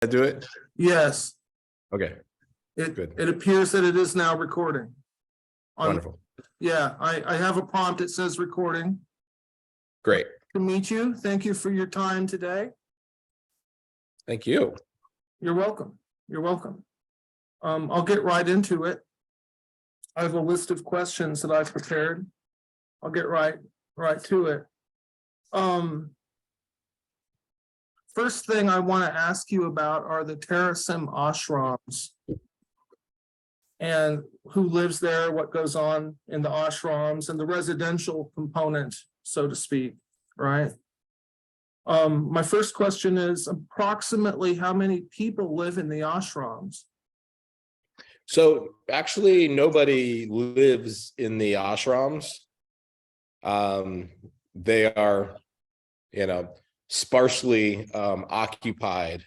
I do it? Yes, Okay, it Good. it appears that it is now recording. wonderful. Yeah, I have a prompt that says recording. Great. To meet you. Thank you for your time today. Thank you. You're welcome. You're welcome. I'll get right into it. I have a list of questions that I've prepared. I'll get right to it. First thing I want to ask you about are the Tarasim ashrams. And who lives there, what goes on in the ashrams, and the residential component, so to speak, right? My first question is approximately how many people live in the ashrams? So actually, nobody lives in the ashrams. They are, sparsely occupied,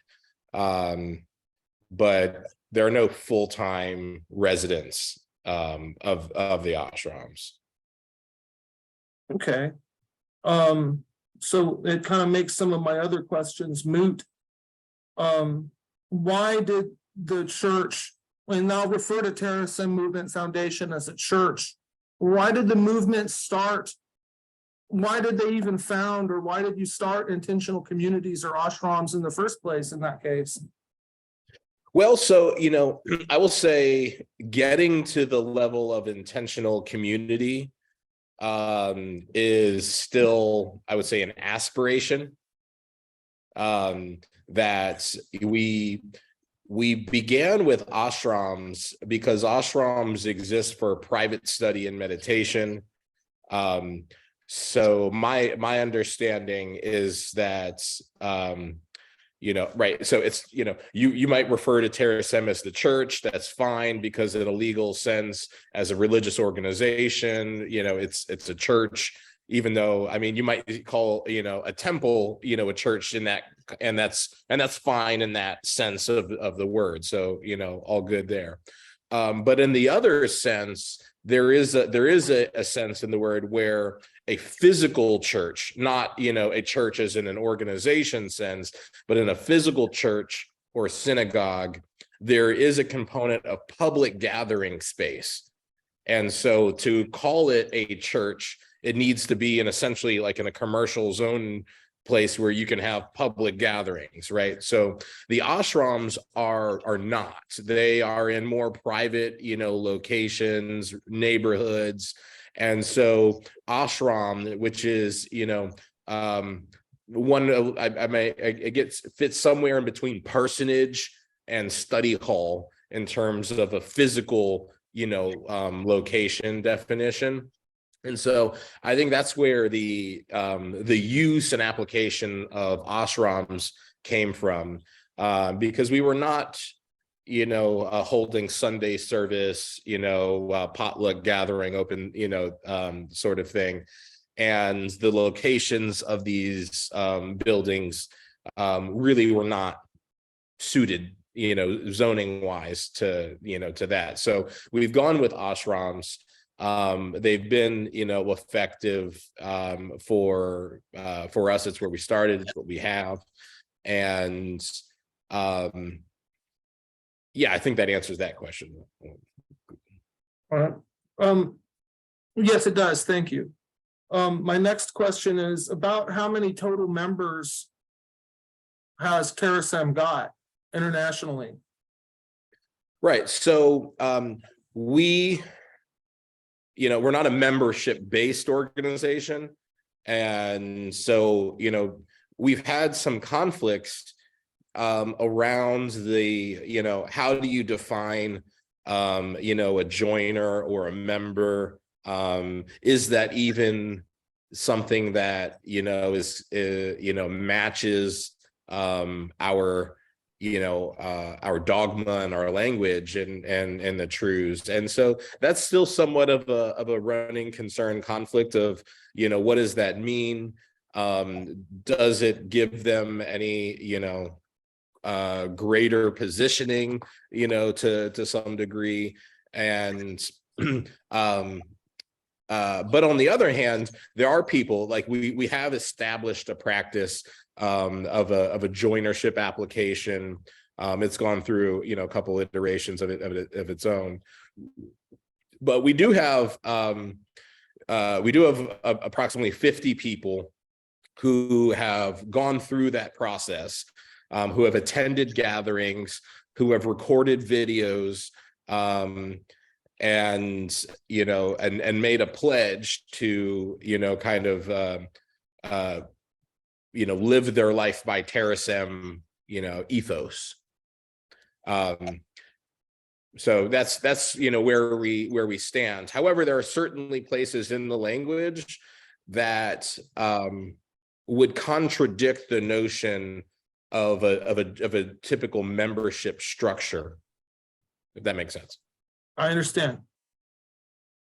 but there are no full-time residents of the ashrams. Okay. So it kind of makes some of my other questions moot. Why did the church, and I'll refer to Tarasim Movement Foundation as a church, why did the movement start? Why did they even found, or why did you start intentional communities or ashrams in the first place in that case? Well, so, I will say getting to the level of intentional community is still, I would say, an aspiration that we began with ashrams because ashrams exist for private study and meditation. So my understanding is that right. So it's, you might refer to Tarasim as the church. That's fine because in a legal sense, as a religious organization, it's a church, even though, I mean, you might call, a temple, a church in that, and that's fine in that sense of the word. So, all good there. But in the other sense, there is a sense in the word where a physical church, not, a church as in an organization sense, but in a physical church or synagogue, there is a component of public gathering space. And so to call it a church, it needs to be essentially like in a commercial zone place where you can have public gatherings, right? So the ashrams are not. They are in more private, locations, neighborhoods. And so ashram, which is, one, it fits somewhere in between parsonage and study hall in terms of a physical, location definition. And so I think that's where the use and application of ashrams came from, because we were not, holding Sunday service, potluck gathering, open, sort of thing. And the locations of these buildings really were not suited, zoning wise to, to that. So we've gone with ashrams. They've been, effective for us. It's where we started. It's what we have, and yeah, I think that answers that question. All right. Yes, it does. Thank you. My next question is about how many total members has Tarasim got internationally? Right. So we're not a membership-based organization. And so, we've had some conflicts around the, how do you define, a joiner or a member? Is that even something that, is, matches our dogma and our language and the truths. And so that's still somewhat of a running concern conflict of, what does that mean? Does it give them any, greater positioning, to some degree? And but on the other hand, there are people like we have established a practice of a joinership application It's gone through, a couple iterations of its own. But we do have approximately 50 people who have gone through that process, who have attended gatherings, who have recorded videos, and made a pledge to live their life by TerraSem ethos. So that's where we stand. However, there are certainly places in the language that would contradict the notion of a typical membership structure, if that makes sense. I understand.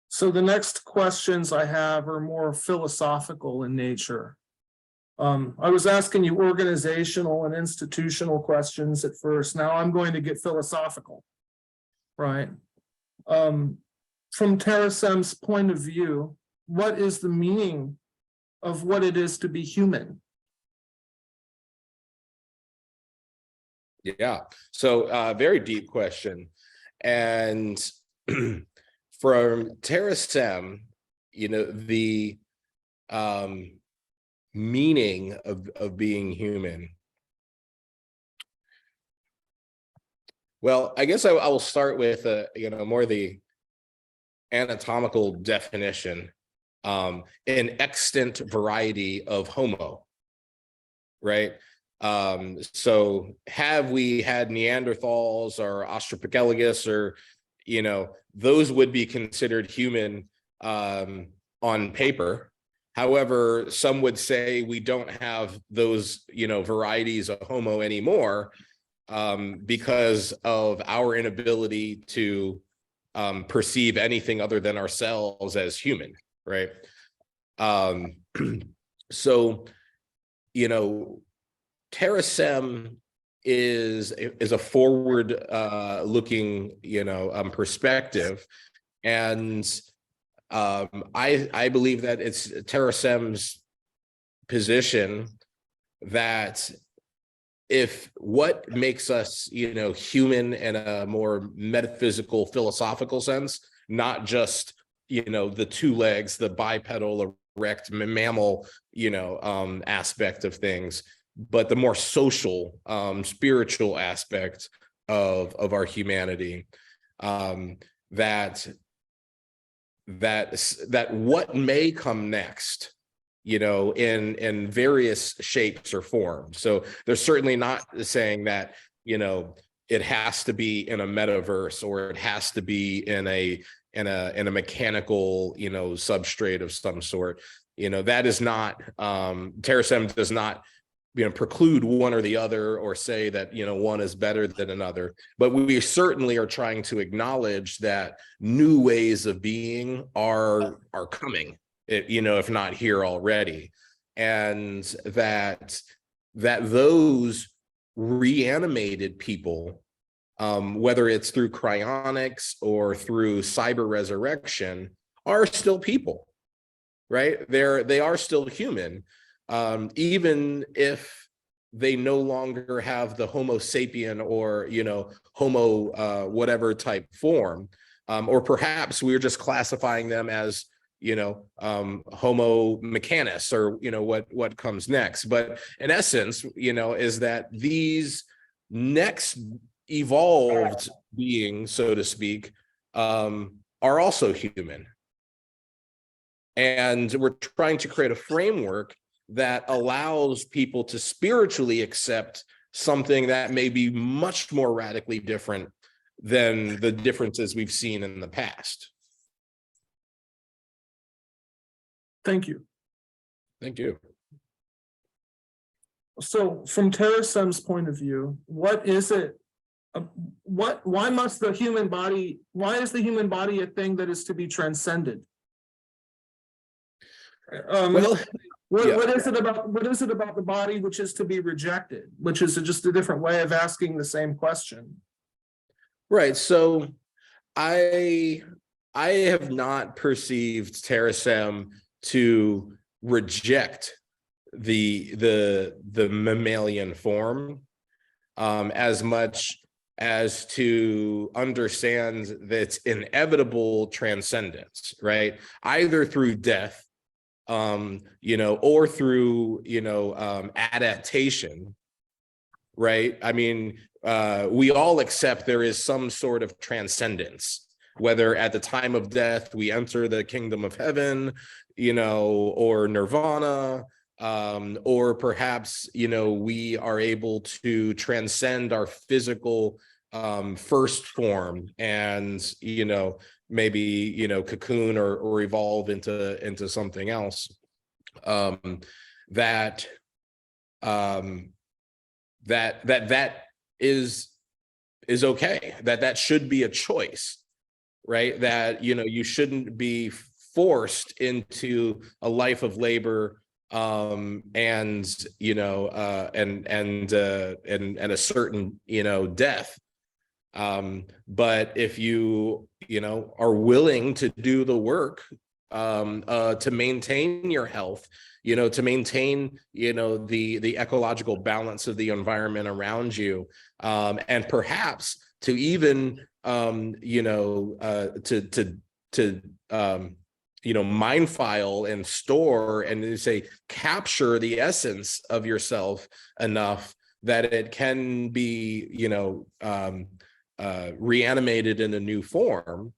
So the next questions I have are more philosophical in nature. I was asking you organizational and institutional questions at first. Now I'm going to get philosophical, right? From TerraSem's point of view, what is the meaning of what it is to be human? Yeah, so very deep question. And from TerraSem, the meaning of being human. Well, I guess I will start with more the anatomical definition, an extant variety of Homo, right? So have we had Neanderthals or Australopithecus, or those would be considered human on paper. However, some would say we don't have those varieties of Homo anymore, because of our inability to perceive anything other than ourselves as human, right? So TerraSem is a forward looking perspective, and I believe that it's TerraSem's position that if what makes us human in a more metaphysical, philosophical sense, not just the two legs, the bipedal erect mammal aspect of things, but the more social, spiritual aspect of our humanity, that what may come next, in various shapes or forms. So they're certainly not saying that it has to be in a metaverse, or it has to be in a mechanical substrate of some sort. That is not, TerraSem does not preclude one or the other, or say that one is better than another, but we certainly are trying to acknowledge that new ways of being are coming, if not here already, and that those reanimated people, whether it's through cryonics or through cyber resurrection, are still people, right? They are still human. Even if they no longer have the Homo sapien or Homo whatever type form, or perhaps we're just classifying them as Homo mechanus, or what comes next. But in essence, is that these next evolved beings, so to speak, are also human, and we're trying to create a framework that allows people to spiritually accept something that may be much more radically different than the differences we've seen in the past. Thank you. Thank you. So from TerraSem's point of view, what is it? Why is the human body a thing that is to be transcended? What is it about the body which is to be rejected, which is just a different way of asking the same question? Right. So I have not perceived TerraSem to reject the mammalian form. as much as to understand that's inevitable transcendence, right? Either through death, or through, adaptation, right? I mean, we all accept there is some sort of transcendence, whether at the time of death we enter the kingdom of heaven, or nirvana, or perhaps, we are able to transcend our physical first form and, maybe, cocoon or evolve into something else. That is okay, that should be a choice, right? That, you shouldn't be forced into a life of labor, and a certain, death. But if you, are willing to do the work, to maintain your health, to maintain, the ecological balance of the environment around you, and perhaps to even, mind file and store and say capture the essence of yourself enough that it can be, reanimated in a new form,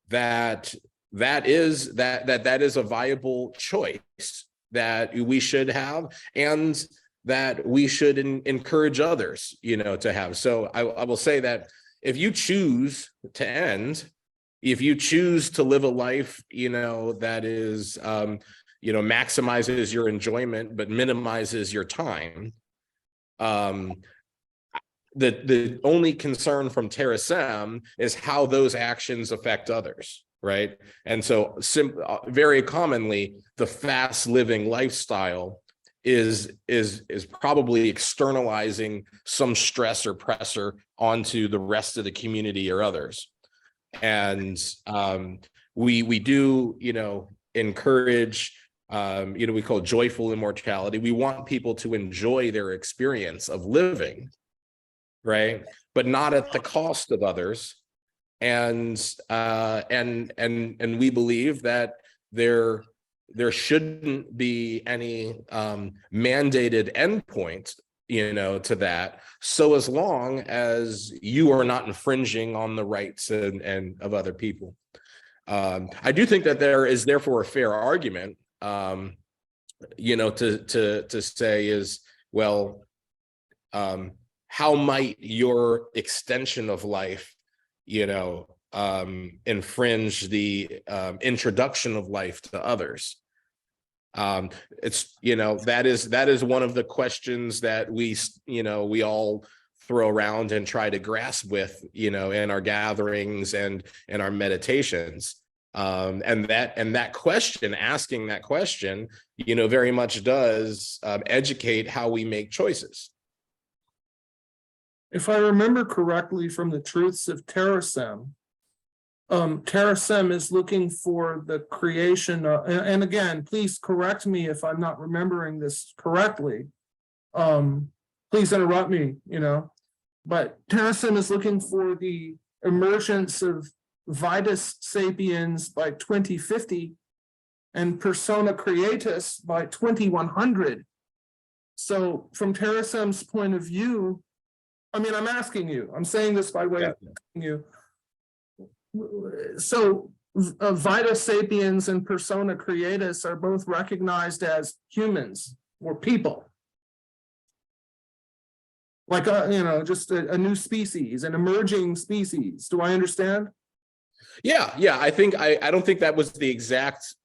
that is a viable choice that we should have, and that we should encourage others, to have. So I will say that if you choose to end, if you choose to live a life, that is, maximizes your enjoyment but minimizes your time, the only concern from Terra Sem is how those actions affect others, right? And so very commonly, the fast living lifestyle is probably externalizing some stress or pressure onto the rest of the community or others. And we do, encourage, we call it joyful immortality. We want people to enjoy their experience of living, right? But not at the cost of others. And we believe that there shouldn't be any mandated endpoint, to that, so as long as you are not infringing on the rights and of other people. I do think that there is therefore a fair argument, to say is, well, how might your extension of life, infringe the introduction of life to others? It's, that is one of the questions that we all throw around and try to grasp with, in our gatherings and in our meditations. And that question, asking that question, very much does educate how we make choices. If I remember correctly from the truths of Terra Sem, Terra Sem is looking for the creation, and again, please correct me if I'm not remembering this correctly. Please interrupt me, but Terra Sem is looking for the emergence of Vitus Sapiens by 2050 and Persona Creatus by 2100. So from Terra Sem's point of view, I mean, I'm asking you, I'm saying this by way of asking you. So Vitus Sapiens and Persona Creatus are both recognized as humans or people. Like, just a new species, an emerging species. Do I understand? Yeah. I think, I don't think that was the exact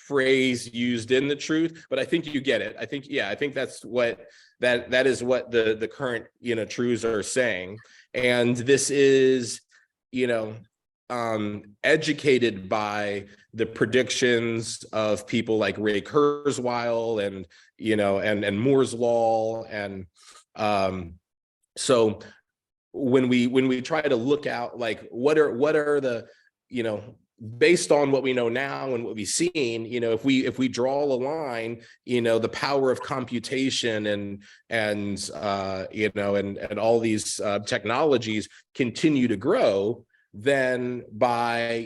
phrase used in the truth, but I think you get it. I think that's what that is what the current truths are saying. And this is educated by the predictions of people like Ray Kurzweil and and Moore's law. And so when we try to look out, like what are the based on what we know now and what we've seen, if we draw a line, the power of computation and all these technologies continue to grow, then by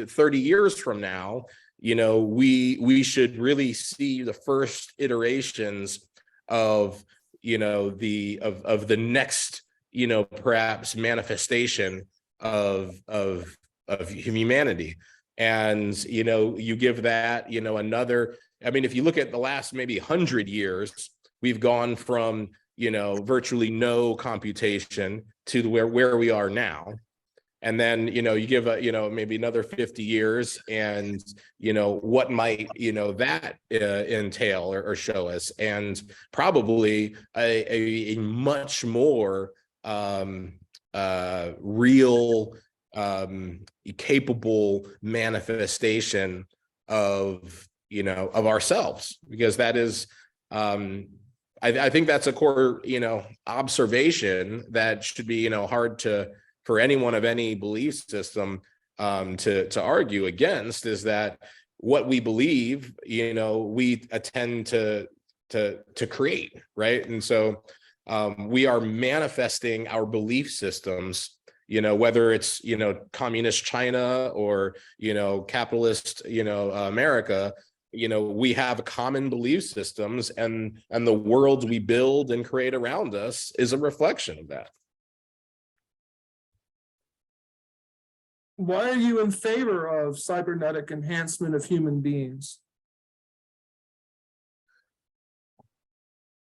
30 years from now, we should really see the first iterations of the next perhaps manifestation of humanity. And you give that another, I mean, if you look at the last maybe 100 years, we've gone from virtually no computation to where we are now. And then you give maybe another 50 years, and what might that entail or show us, and probably a much more real capable manifestation of ourselves, because that is I think that's a core observation that should be hard for anyone of any belief system to argue against, is that what we believe we attend to create, right? And so we are manifesting our belief systems, whether it's communist China or capitalist America. We have common belief systems, and the world we build and create around us is a reflection of that. Why are you in favor of cybernetic enhancement of human beings?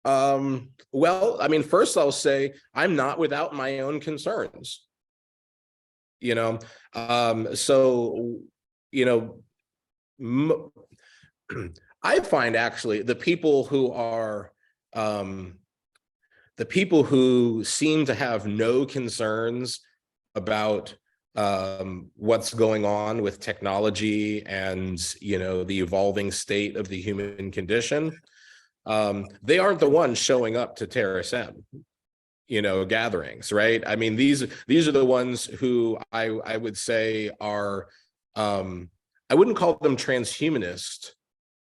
Well, I mean, first I'll say I'm not without my own concerns. I find actually the people who seem to have no concerns about what's going on with technology and the evolving state of the human condition, they aren't the ones showing up to Terrace M gatherings, right? I mean, these are the ones who I would say are I wouldn't call them transhumanist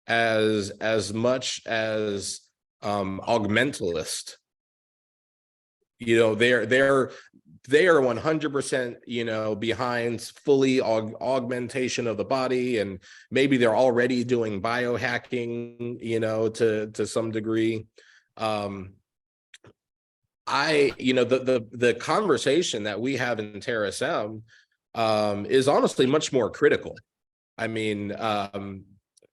as much as augmentalist. They are 100% behind fully augmentation of the body, and maybe they're already doing biohacking to some degree. The conversation that we have in Terrace M is honestly much more critical. I mean, not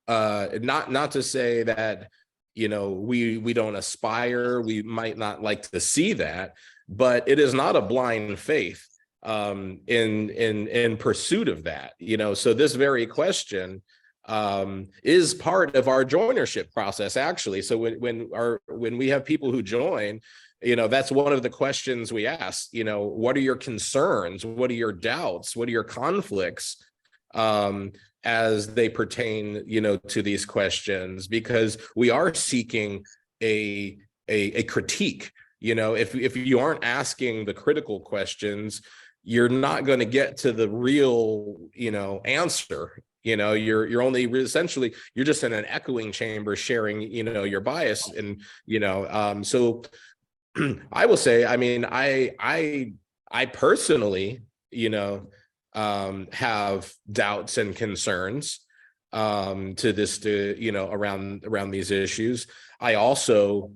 to say that we don't aspire, we might not like to see that, but it is not a blind faith in pursuit of that. So this very question is part of our joinership process, actually. So when we have people who join, that's one of the questions we ask. What are your concerns? What are your doubts? What are your conflicts as they pertain to these questions? Because we are seeking a critique. If you aren't asking the critical questions, you're not going to get to the real answer. You're only essentially, you're just in an echoing chamber sharing your bias. And so I will say, I mean, I personally have doubts and concerns around these issues. I also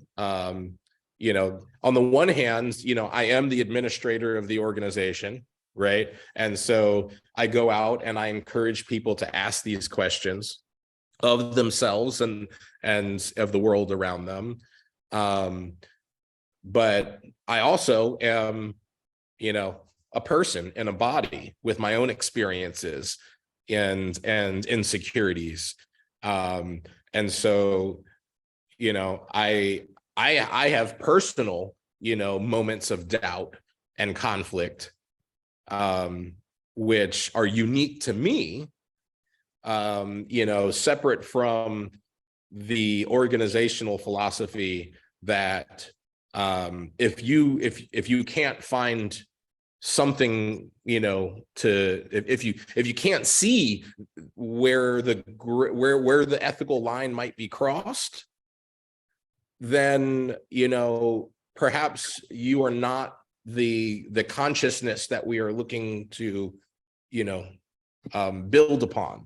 on the one hand, I am the administrator of the organization, right? And so I go out and I encourage people to ask these questions of themselves and of the world around them. But I also am, a person in a body with my own experiences and insecurities. And so, I have personal, moments of doubt and conflict, which are unique to me, separate from the organizational philosophy that if you can't find something, if you can't see where the ethical line might be crossed, then perhaps you are not the consciousness that we are looking to build upon.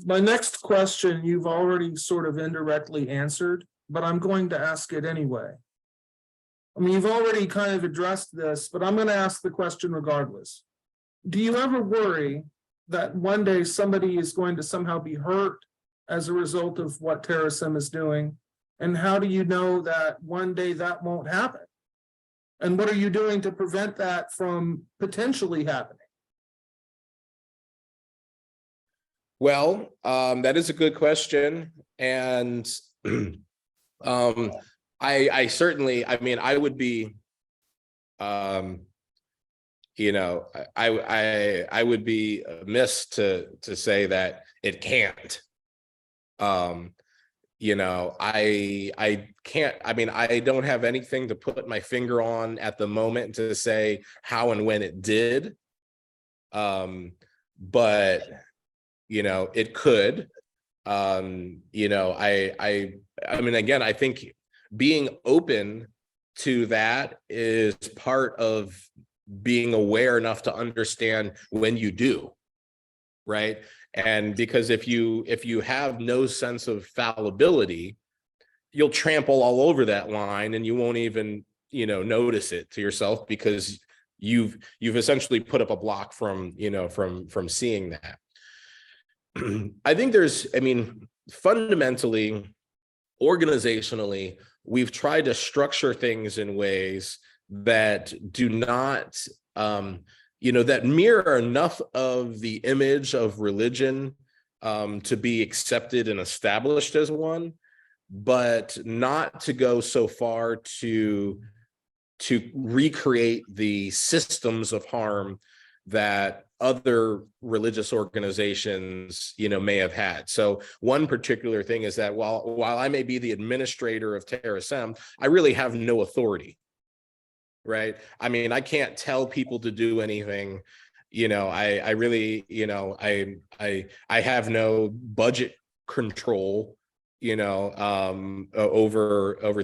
My next question, you've already sort of indirectly answered, but I'm going to ask it anyway. I mean, you've already kind of addressed this, but I'm going to ask the question regardless. Do you ever worry that one day somebody is going to somehow be hurt as a result of what Terrasem is doing? And how do you know that one day that won't happen? And what are you doing to prevent that from potentially happening? Well, that is a good question. And I certainly, I mean, I would be, I would be amiss to say that it can't. I can't, I mean, I don't have anything to put my finger on at the moment to say how and when it did. But it could. I mean, again, I think being open to that is part of being aware enough to understand when you do, right? And because if you have no sense of fallibility, you'll trample all over that line and you won't even notice it to yourself, because you've essentially put up a block from seeing that. I think fundamentally, organizationally, we've tried to structure things in ways that do not, that mirror enough of the image of religion to be accepted and established as one, but not to go so far to recreate the systems of harm that other religious organizations, may have had. So one particular thing is that while I may be the administrator of Terrasem, I really have no authority, right? I mean, I can't tell people to do anything. I really, I have no budget control, over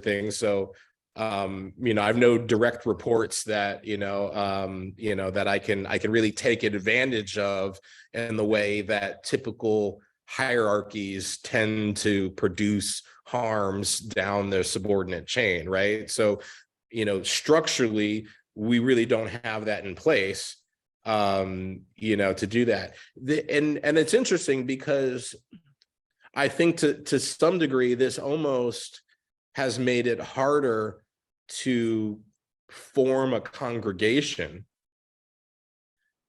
things. So I have no direct reports that that I can really take advantage of in the way that typical hierarchies tend to produce harms down the subordinate chain, right? So structurally, we really don't have that in place to do that. And it's interesting because I think to some degree this almost has made it harder to form a congregation,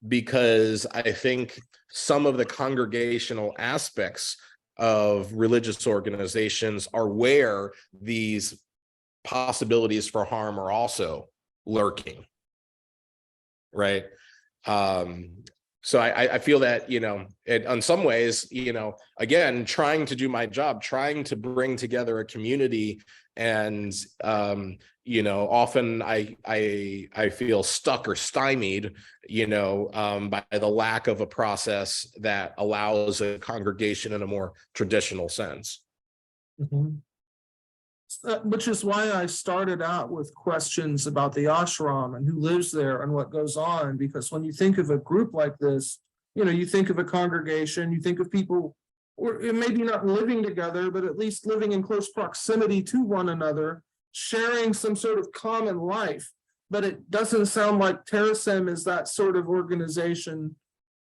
because I think some of the congregational aspects of religious organizations are where these possibilities for harm are also lurking, right? So I feel that, in some ways, again, trying to do my job, trying to bring together a community, and often I feel stuck or stymied, by the lack of a process that allows a congregation in a more traditional sense. Mm-hmm. Which is why I started out with questions about the ashram and who lives there and what goes on, because when you think of a group like this, you think of a congregation, you think of people, or maybe not living together, but at least living in close proximity to one another, sharing some sort of common life. But it doesn't sound like Terrasem is that sort of organization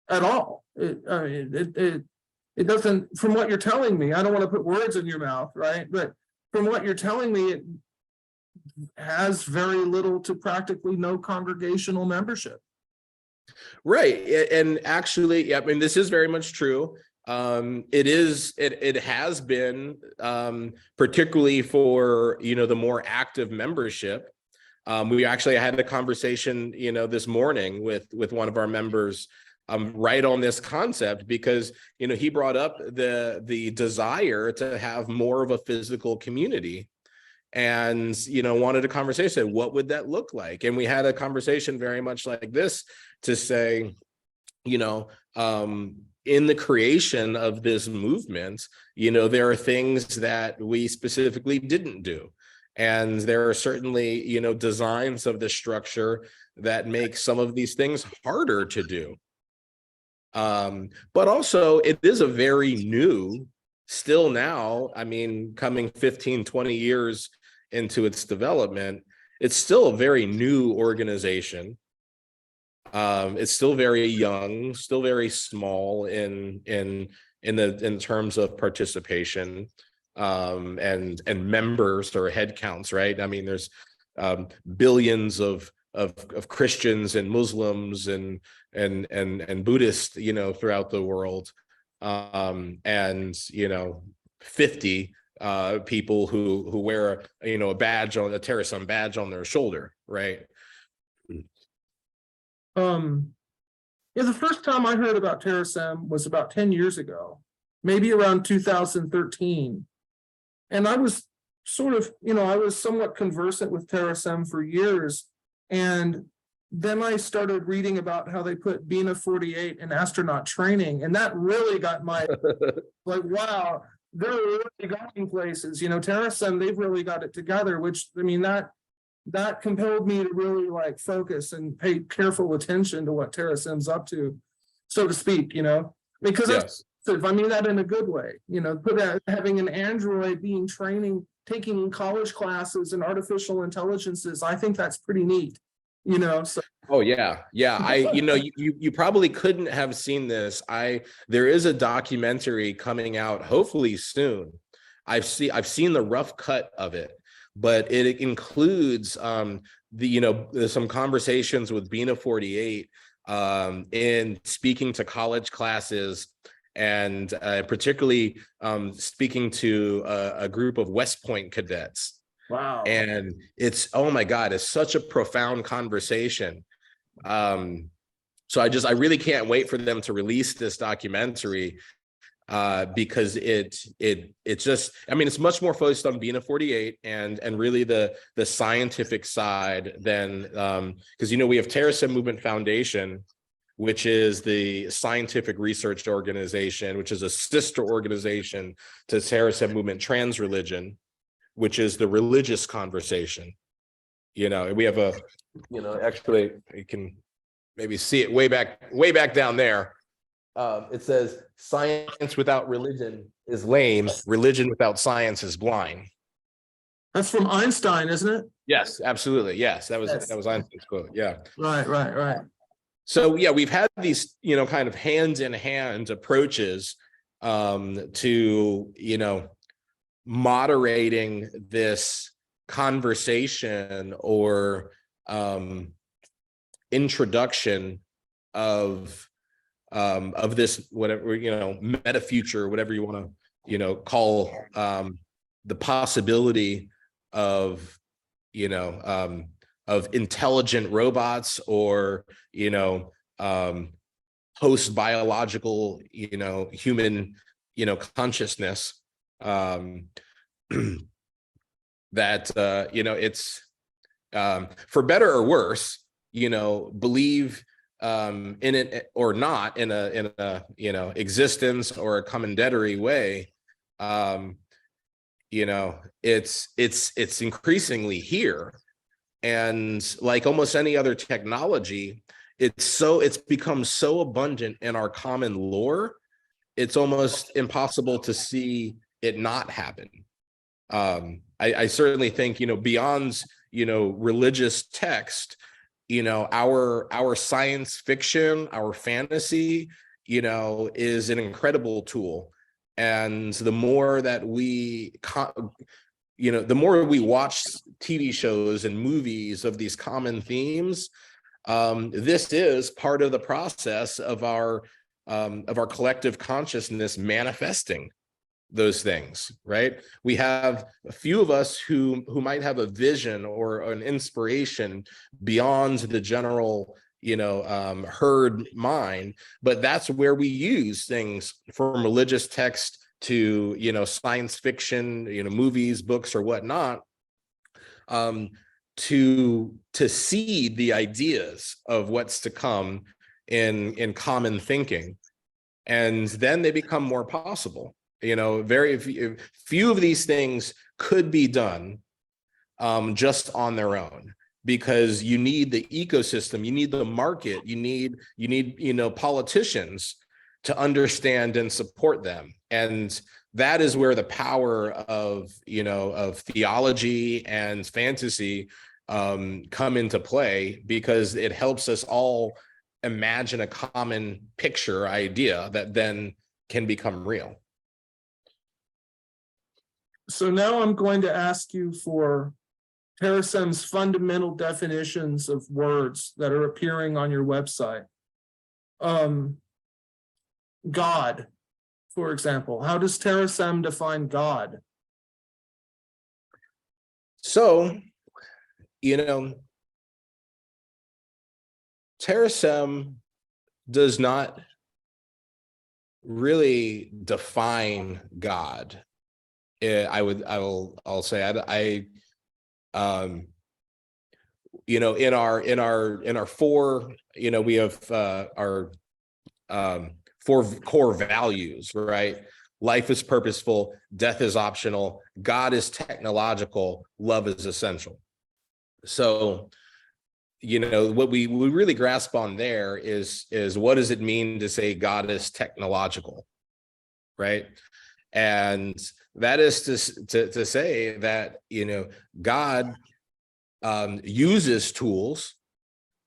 at all. It doesn't, from what you're telling me, I don't want to put words in your mouth, right? But from what you're telling me, it has very little to practically no congregational membership. Right. And actually, I mean, this is very much true. It has been, particularly for, the more active membership. We actually had a conversation, this morning with one of our members, right on this concept, because he brought up the desire to have more of a physical community, and, wanted a conversation. What would that look like? And we had a conversation very much like this to say, in the creation of this movement, there are things that we specifically didn't do. And there are certainly, designs of the structure that make some of these things harder to do. But also it is a very new, still now, I mean, coming 15, 20 years into its development, it's still a very new organization. It's still very young, still very small in terms of participation, and members or head counts, right? I mean, there's billions of Christians and Muslims and Buddhists, throughout the world, and 50 people who wear a badge on a Terasem badge on their shoulder, right? The first time I heard about Terasem was about 10 years ago, maybe around 2013. And I was sort of, I was somewhat conversant with Terasem for years. And then I started reading about how they put Bina 48 in astronaut training. And that really got my, like, wow, they're really going places. Terasem, they've really got it together, which, I mean, that compelled me to really focus and pay careful attention to what Terasem's up to, so to speak, because Yes. I mean that in a good way, having an android taking college classes and artificial intelligences, I think that's pretty neat, so. Oh yeah. You probably couldn't have seen this. There is a documentary coming out hopefully soon. I've seen the rough cut of it, but it includes some conversations with Bina 48 in speaking to college classes, and particularly speaking to a group of West Point cadets. Wow. And it's, oh my God, it's such a profound conversation. So I really can't wait for them to release this documentary, because it's just, I mean, it's much more focused on Bina 48 and really the scientific side than, because we have Terasem Movement Foundation, which is the scientific research organization, which is a sister organization to Terasem Movement Trans Religion, which is the religious conversation. We have actually you can maybe see it way back down there. It says, science without religion is lame. Religion without science is blind. That's from Einstein, isn't it? Yes, absolutely. Yes, that was Einstein's quote. Yeah. Right. So yeah, we've had these, kind of hand in hand approaches to, moderating this conversation or introduction of this, whatever, meta future, whatever you want to, call the possibility of, of intelligent robots or, post biological, human, consciousness, that, it's, for better or worse, believe in it or not in a existence or a commendatory way, it's increasingly here. And like almost any other technology, it's become so abundant in our common lore, it's almost impossible to see it not happen. I certainly think, beyond, religious text, our science fiction, our fantasy, is an incredible tool. And the more that the more we watch TV shows and movies of these common themes, this is part of the process of our collective consciousness manifesting those things, right? We have a few of us who might have a vision or an inspiration beyond the general, herd mind, but that's where we use things from religious text to, science fiction, movies, books, or whatnot. to seed the ideas of what's to come in common thinking, and then they become more possible. Very few of these things could be done just on their own, because you need the ecosystem, you need the market, you need politicians to understand and support them. And that is where the power of theology and fantasy come into play, because it helps us all imagine a common picture idea that then can become real. So now I'm going to ask you for Terasem's fundamental definitions of words that are appearing on your website. God, for example, how does Terasem define God? So, Terasem does not really define God. I'll say in our four, we have our four core values, right? Life is purposeful, death is optional, God is technological, love is essential. So, what we really grasp on there is what does it mean to say God is technological, right? And that is to say that, God uses tools,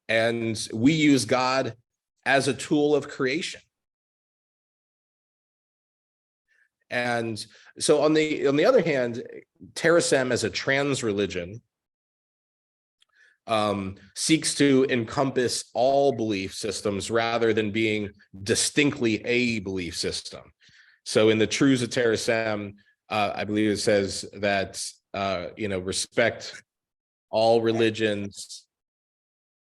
and we use God as a tool of creation. And so on the other hand, Terasem as a trans religion seeks to encompass all belief systems rather than being distinctly a belief system. So in the Truths of Terasem, I believe it says that respect all religions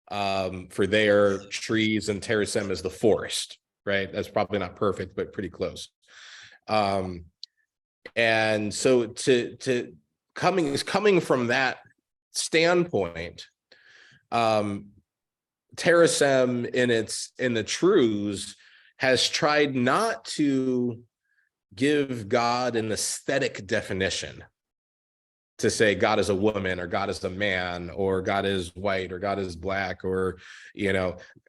for their trees, and Terasem is the forest, right? That's probably not perfect, but pretty close. And so coming from that standpoint, Terasem in the Truths has tried not to give God an aesthetic definition, to say God is a woman, or God is a man, or God is white, or God is black, or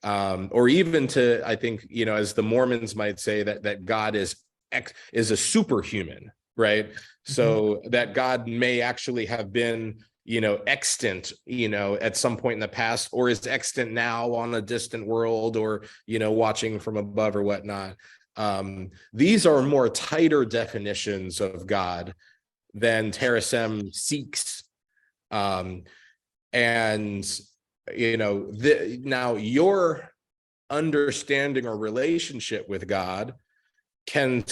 or even to, I think, as the Mormons might say, that God is a superhuman, right? So that God may actually have been extant at some point in the past, or is extant now on a distant world, or watching from above or whatnot. These are more tighter definitions of God than Terasem seeks. And now your understanding or relationship with God can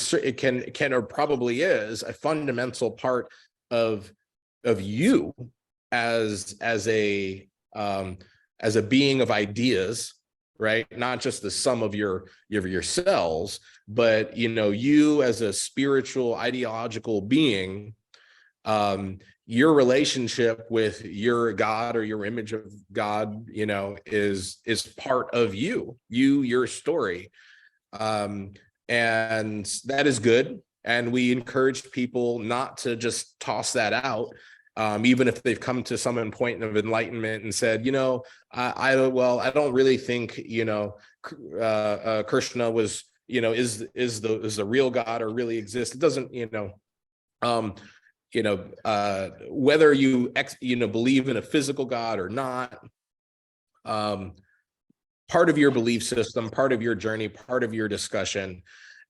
or probably is a fundamental part of you as a being of ideas, right? Not just the sum of your cells, but you as a spiritual, ideological being. Your relationship with your God, or your image of God, is part of your story. And that is good. And we encourage people not to just toss that out, even if they've come to some point of enlightenment and said, I don't really think, Krishna was, is the real God, or really exists. It doesn't, whether you believe in a physical God or not, part of your belief system, part of your journey, part of your discussion.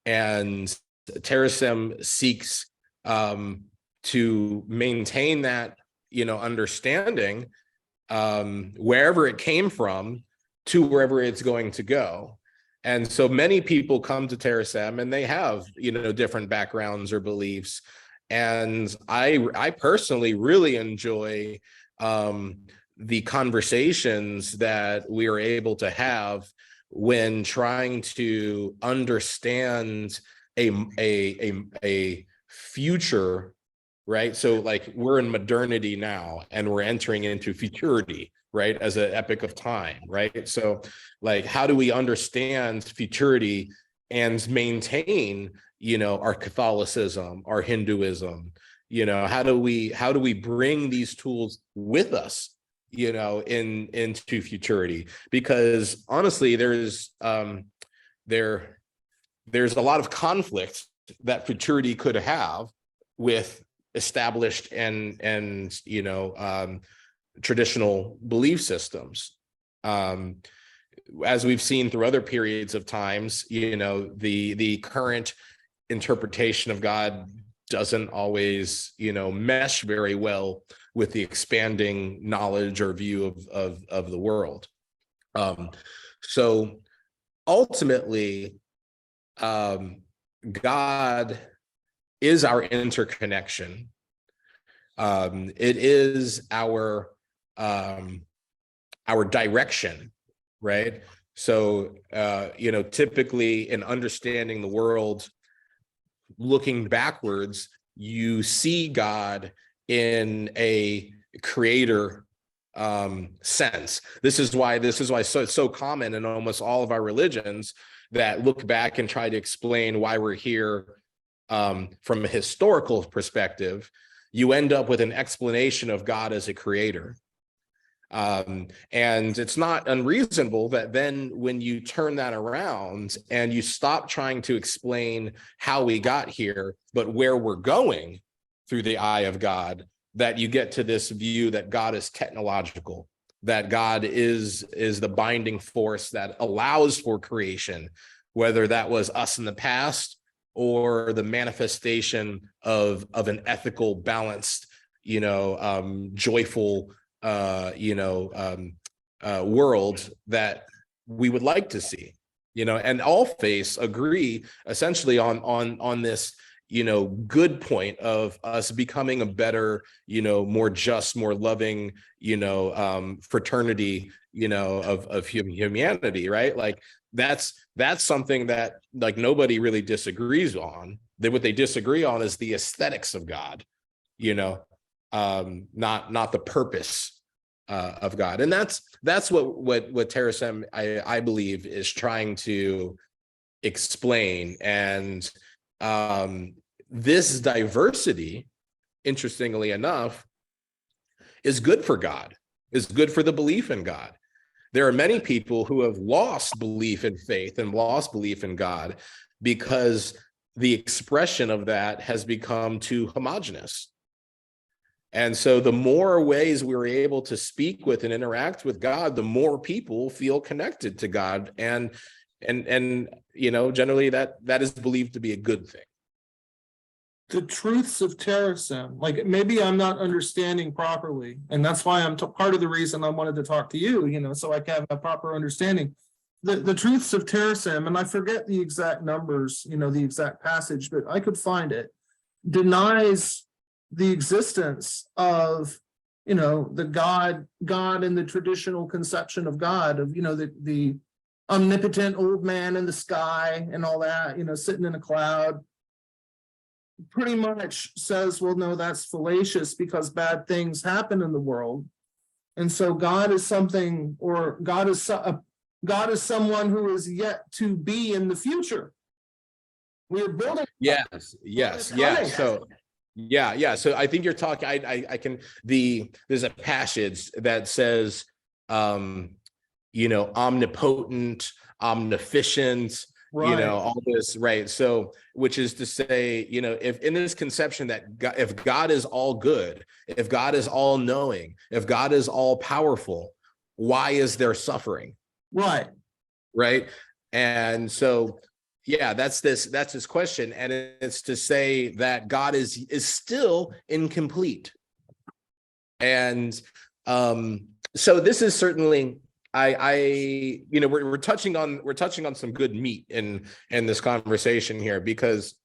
And Terasem seeks to maintain that understanding, wherever it came from to wherever it's going to go. And so many people come to Terasem and they have different backgrounds or beliefs. And I personally really enjoy the conversations that we are able to have when trying to understand a future right? So like we're in modernity now and we're entering into futurity, right? As an epoch of time, right? So like, how do we understand futurity and maintain, our Catholicism, our Hinduism? How do we bring these tools with us, into futurity? Because honestly, there's a lot of conflict that futurity could have with established and traditional belief systems. As we've seen through other periods of times, the current interpretation of God doesn't always, mesh very well with the expanding knowledge or view of the world. So ultimately, God is our interconnection. It is our direction, right? So, typically in understanding the world, looking backwards, you see God in a creator sense. This is why it's so common in almost all of our religions that look back and try to explain why we're here from a historical perspective. You end up with an explanation of God as a creator. And it's not unreasonable that then when you turn that around and you stop trying to explain how we got here, but where we're going through the eye of God, that you get to this view that God is technological, that God is the binding force that allows for creation, whether that was us in the past or the manifestation of an ethical, balanced, joyful, world that we would like to see, and all faiths agree essentially on this, good point of us becoming a better, more just, more loving, fraternity, of humanity, right? Like that's something that like nobody really disagrees on. What they disagree on is the aesthetics of God, not the purpose of God. And that's what Terasem, I believe, is trying to explain. And this diversity, interestingly enough, is good for God, is good for the belief in God. There are many people who have lost belief in faith and lost belief in God because the expression of that has become too homogenous. And so the more ways we're able to speak with and interact with God, the more people feel connected to God. And generally that is believed to be a good thing. The truths of Terasem, like maybe I'm not understanding properly, and that's why part of the reason I wanted to talk to you, so I can have a proper understanding. The truths of Terasem, and I forget the exact numbers, the exact passage, but I could find it, denies the existence of, the God in the traditional conception of God, of, the omnipotent old man in the sky and all that, sitting in a cloud. Pretty much says, well, no, that's fallacious because bad things happen in the world. And so God is something, or God is someone who is yet to be in the future. We're building. Yes. Yeah. So yeah. So I think you're talking, I can, there's a passage that says, omnipotent, omniscient, right. All this, right? So, which is to say, if in this conception that God, if God is all good, if God is all knowing, if God is all powerful, why is there suffering? Right. And so, yeah, that's this question. And it's to say that God is still incomplete. And so this is certainly, we're touching on some good meat in this conversation here, because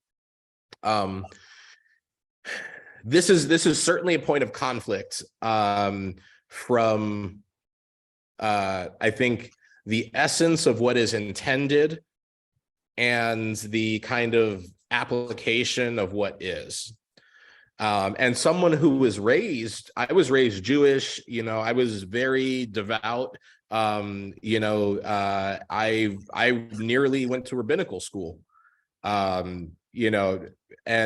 this is certainly a point of conflict from I think the essence of what is intended and the kind of application of what is. And someone who was raised, I was raised Jewish, I was very devout. I nearly went to rabbinical school. And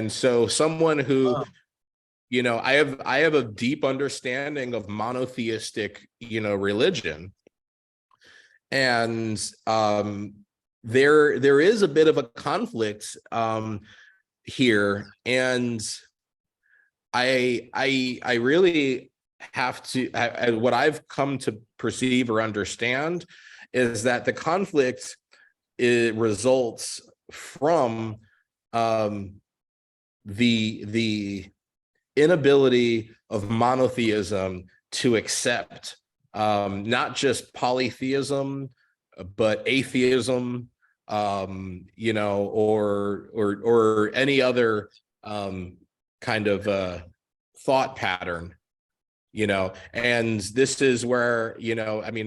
so someone who, Wow. I have a deep understanding of monotheistic, religion. And there is a bit of a conflict here. And I really have to, what I've come to perceive or understand is that the conflict, it results from the inability of monotheism to accept not just polytheism, but atheism, or any other kind of thought pattern, and this is where,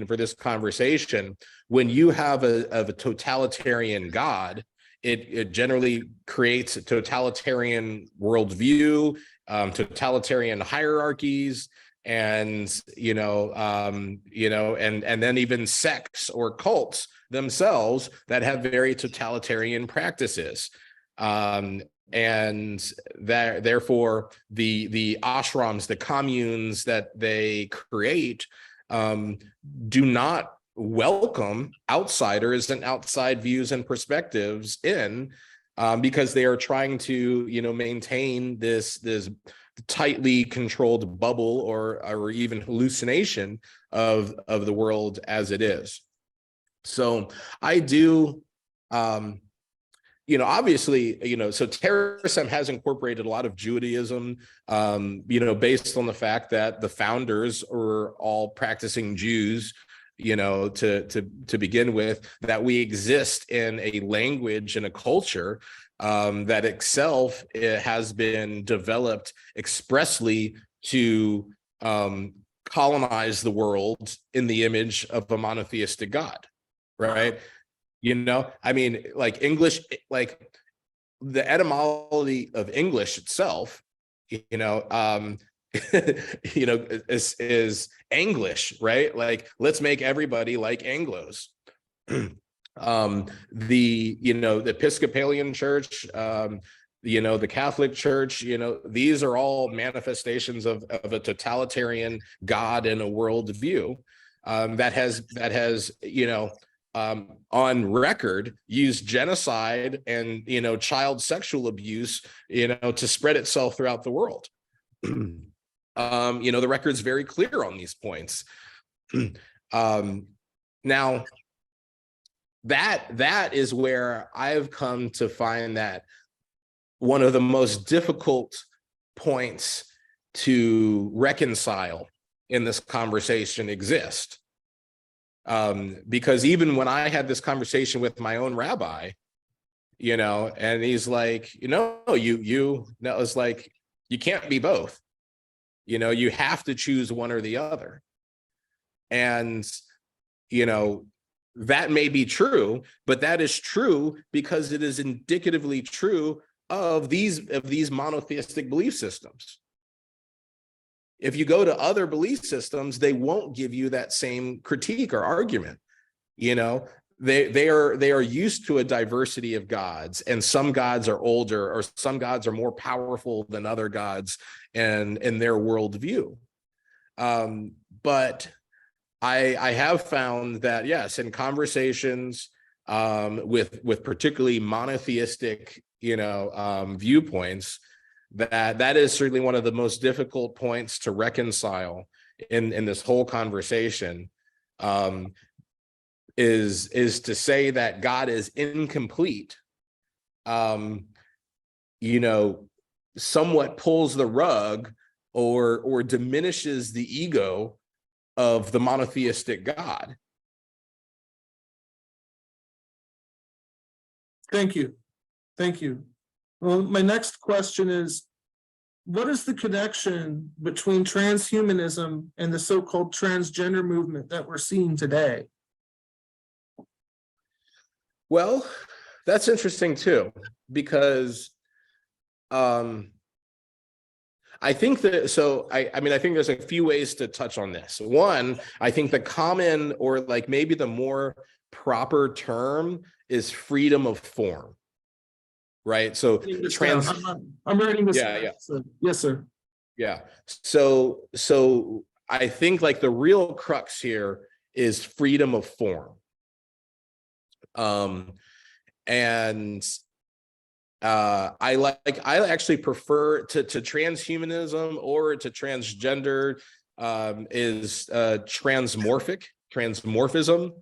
for this conversation, when you have a totalitarian God, it generally creates a totalitarian worldview, totalitarian hierarchies, and and then even sects or cults themselves that have very totalitarian practices. And that therefore the ashrams, the communes that they create, do not welcome outsiders and outside views and perspectives in, because they are trying to maintain this tightly controlled bubble or even hallucination of the world as it is. So I do obviously, so terrorism has incorporated a lot of Judaism, based on the fact that the founders were all practicing Jews, to begin with, that we exist in a language and a culture that itself, it has been developed expressly to colonize the world in the image of a monotheistic God, right? Like English, like the etymology of English itself, is English, right? Like, let's make everybody like Anglos. The Episcopalian Church, the Catholic Church, these are all manifestations of a totalitarian God and a worldview that has on record used genocide and child sexual abuse to spread itself throughout the world. The record's very clear on these points. Now that is where I've come to find that one of the most difficult points to reconcile in this conversation exist. Because even when I had this conversation with my own rabbi, and he's like, it's like, you can't be both, you have to choose one or the other. And, that may be true, but that is true because it is indicatively true of these monotheistic belief systems. If you go to other belief systems, they won't give you that same critique or argument. They are used to a diversity of gods, and some gods are older, or some gods are more powerful than other gods and in their worldview. But I have found that, yes, in conversations with particularly monotheistic viewpoints, that is certainly one of the most difficult points to reconcile in this whole conversation, is to say that God is incomplete, somewhat pulls the rug or diminishes the ego of the monotheistic God. Thank you. Well, my next question is, what is the connection between transhumanism and the so-called transgender movement that we're seeing today? Well, that's interesting too, because I think that, so I mean, I think there's a few ways to touch on this. One, I think the common, or like maybe the more proper term, is freedom of form, right? So Writing this down. trans, I'm writing this. yeah, down. yeah. So, yes, sir. Yeah. So I think like the real crux here is freedom of form. And I actually prefer to transhumanism, or to transgender, is transmorphism.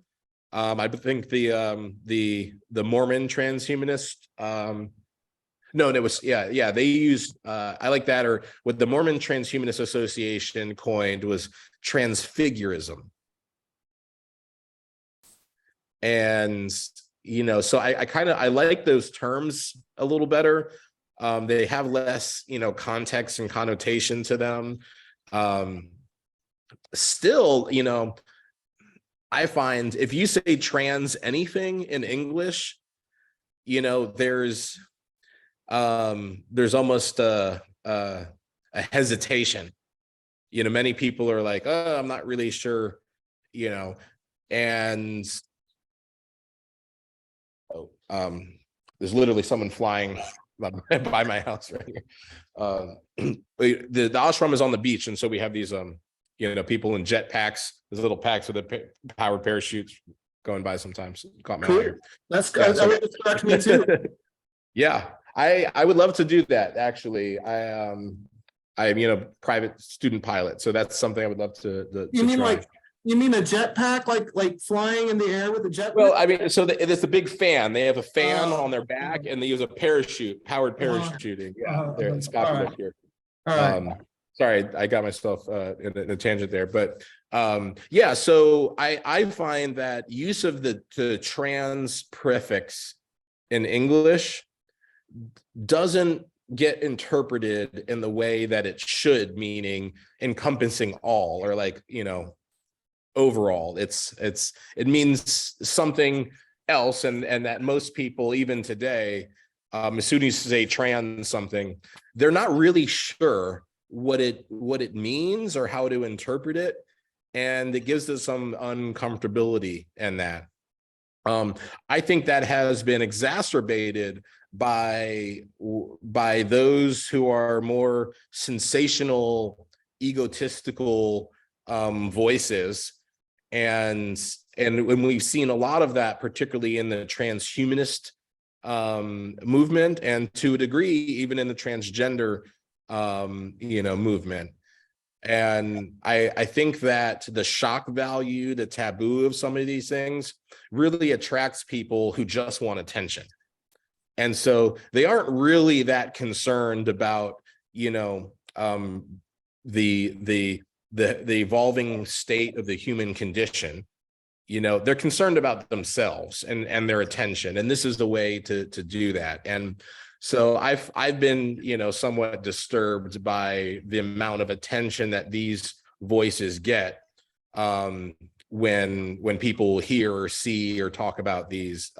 I think the Mormon transhumanist, no, it was, yeah, they used, I like that, or what the Mormon Transhumanist Association coined was transfigurism. And so I like those terms a little better. They have less context and connotation to them. Still, I find if you say trans anything in English, there's almost a hesitation. Many people are like, oh, I'm not really sure, and there's literally someone flying by my house right here. The ashram is on the beach, and so we have these people in jet packs, these little packs with the powered parachutes going by sometimes. Caught my eye. That's good. Yeah, That would distract me too. Yeah, I would love to do that. Actually, I'm private student pilot, so that's something I would love to You mean try. like, you mean a jetpack, like flying in the air with a jetpack? Well, I mean, so it's a big fan. They have a fan on their back, and they use a parachute, powered parachuting. Yeah, there, it's popular All right. here. All right. Sorry, I got myself in a tangent there, but yeah. So I find that use of the trans prefix in English doesn't get interpreted in the way that it should, meaning encompassing all, or like overall. It means something else, and that most people even today, as soon as you say trans something, they're not really sure what it means or how to interpret it, and it gives us some uncomfortability in that. I think that has been exacerbated by those who are more sensational, egotistical voices, and when we've seen a lot of that, particularly in the transhumanist movement, and to a degree even in the transgender movement. And I think that the shock value, the taboo of some of these things really attracts people who just want attention. And so they aren't really that concerned about, the evolving state of the human condition. They're concerned about themselves and their attention. And this is the way to do that. And so I've been, somewhat disturbed by the amount of attention that these voices get when people hear or see or talk about these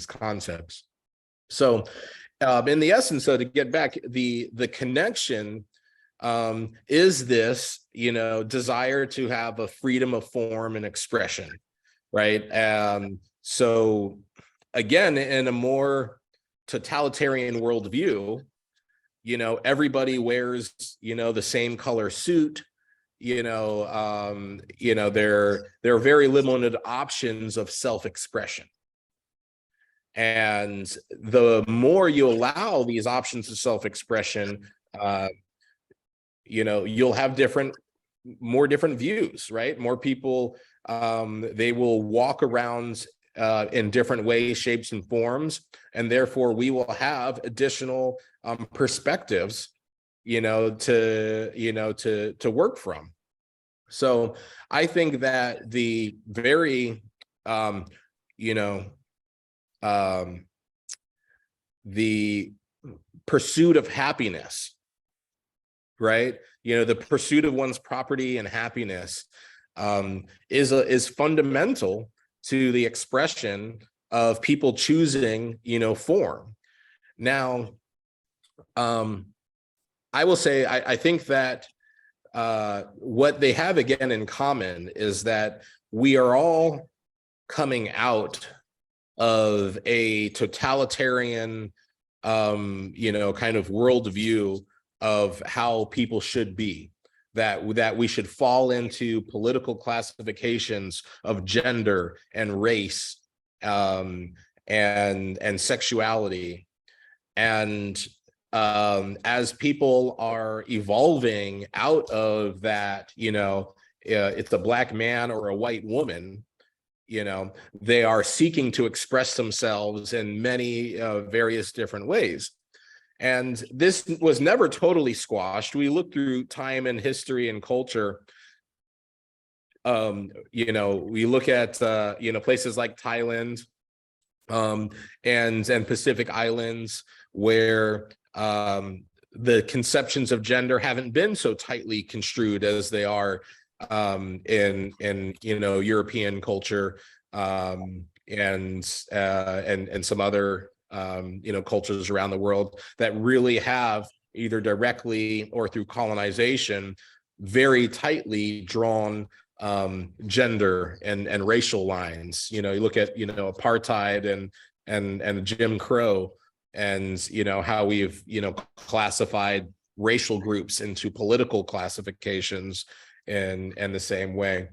concepts. So in the essence, so to get back, the connection is this, desire to have a freedom of form and expression, right? So again, in a more totalitarian worldview, everybody wears, the same color suit, there are very limited options of self-expression. And the more you allow these options of self-expression, you'll have more different views, right? More people, they will walk around in different ways, shapes, and forms, and therefore we will have additional perspectives, to work from. So I think that the very, the pursuit of happiness, right? The pursuit of one's property and happiness is fundamental to the expression of people choosing, form. Now, I will say, I think that what they have again in common is that we are all coming out of a totalitarian, kind of worldview of how people should be. That we should fall into political classifications of gender and race, and sexuality. And as people are evolving out of that, it's a black man or a white woman, they are seeking to express themselves in many various different ways. And this was never totally squashed. We look through time and history and culture. We look at places like Thailand, and Pacific Islands, where the conceptions of gender haven't been so tightly construed as they are in European culture, and some other cultures around the world that really have, either directly or through colonization, very tightly drawn gender and racial lines. You look at apartheid and Jim Crow, and how we've classified racial groups into political classifications in the same way.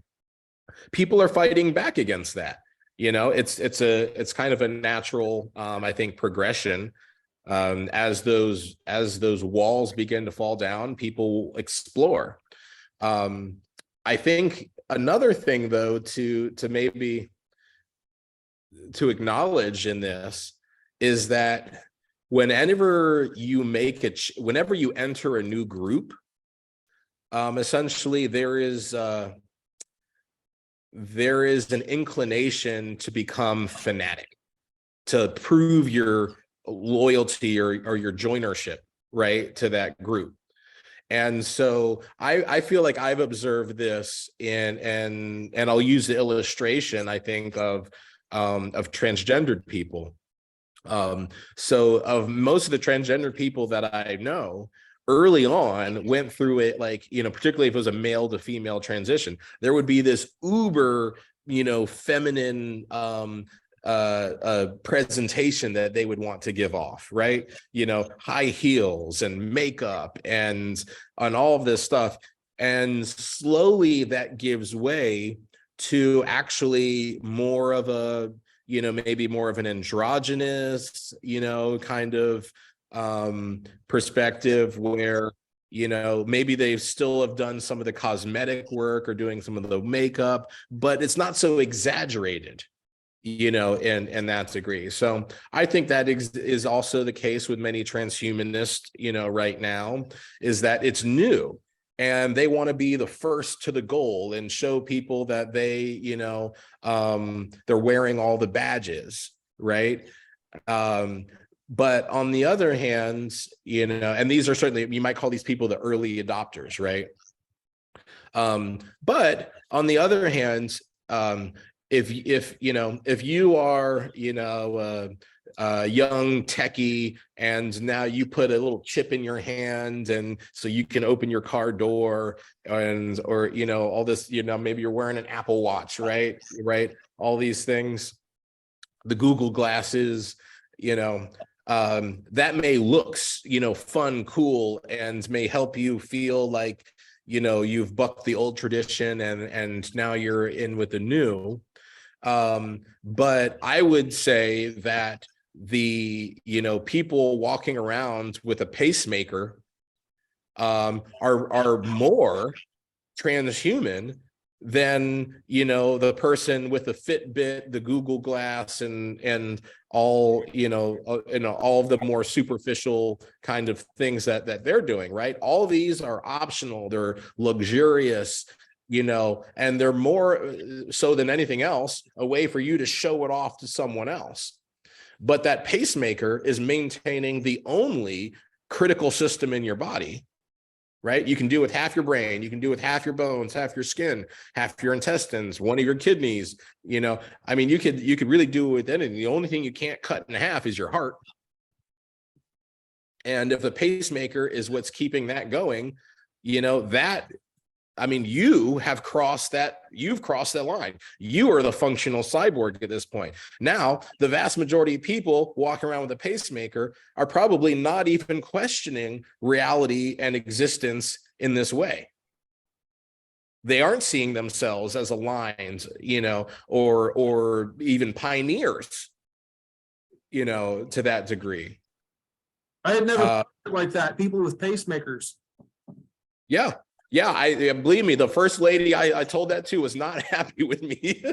People are fighting back against that. It's kind of a natural, I think, progression. As those walls begin to fall down, people explore. I think another thing, though, to maybe to acknowledge in this is that whenever you enter a new group, essentially there is an inclination to become fanatic, to prove your loyalty or your joinership, right, to that group. And so I feel like I've observed this and I'll use the illustration, I think, of transgendered people. So of most of the transgender people that I know, early on went through it, like, particularly if it was a male to female transition, there would be this uber, feminine presentation that they would want to give off, right? High heels and makeup and all of this stuff. And slowly that gives way to actually more of a, maybe more of an androgynous, kind of perspective, where maybe they still have done some of the cosmetic work or doing some of the makeup, but it's not so exaggerated, in that degree. So I think that is also the case with many transhumanists, right now, is that it's new and they want to be the first to the goal and show people that they, they're wearing all the badges, right? But on the other hand, and these are certainly, you might call these people the early adopters, right? But on the other hand, if you are, a young techie, and now you put a little chip in your hand, and so you can open your car door, or all this, maybe you're wearing an Apple Watch, right? All these things, the Google glasses, that may look, fun, cool, and may help you feel like, you've bucked the old tradition and now you're in with the new. But I would say that the, people walking around with a pacemaker are more transhuman than, the person with the Fitbit, the Google Glass, and all, all of the more superficial kind of things that they're doing, right? All these are optional, they're luxurious, and they're more so than anything else a way for you to show it off to someone else. But that pacemaker is maintaining the only critical system in your body, right? You can do with half your brain, you can do with half your bones, half your skin, half your intestines, one of your kidneys, I mean, you could really do it with anything. The only thing you can't cut in half is your heart. And if the pacemaker is what's keeping that going, you know, that, I mean, you have crossed that, you've crossed that line. You are the functional cyborg at this point. Now, the vast majority of people walking around with a pacemaker are probably not even questioning reality and existence in this way. They aren't seeing themselves as aligned, you know, or even pioneers, you know, to that degree. I had never heard it like that. People with pacemakers. Yeah. Yeah, I believe me, the first lady I told that to was not happy with me.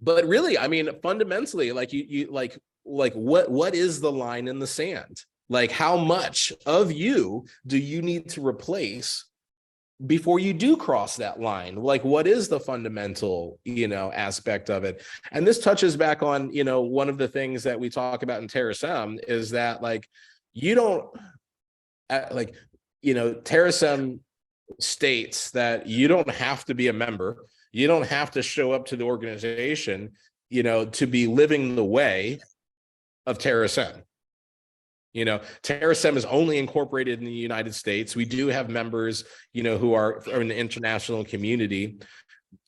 But really, I mean, fundamentally, like you like what is the line in the sand? Like, how much of you do you need to replace before you do cross that line? Like, what is the fundamental, you know, aspect of it? And this touches back on, you know, one of the things that we talk about in TerraSem is that, like, you don't like, you know, TerraSem states that you don't have to be a member. You don't have to show up to the organization, you know, to be living the way of TerraSem. You know, TerraSem is only incorporated in the United States. We do have members, you know, who are in the international community,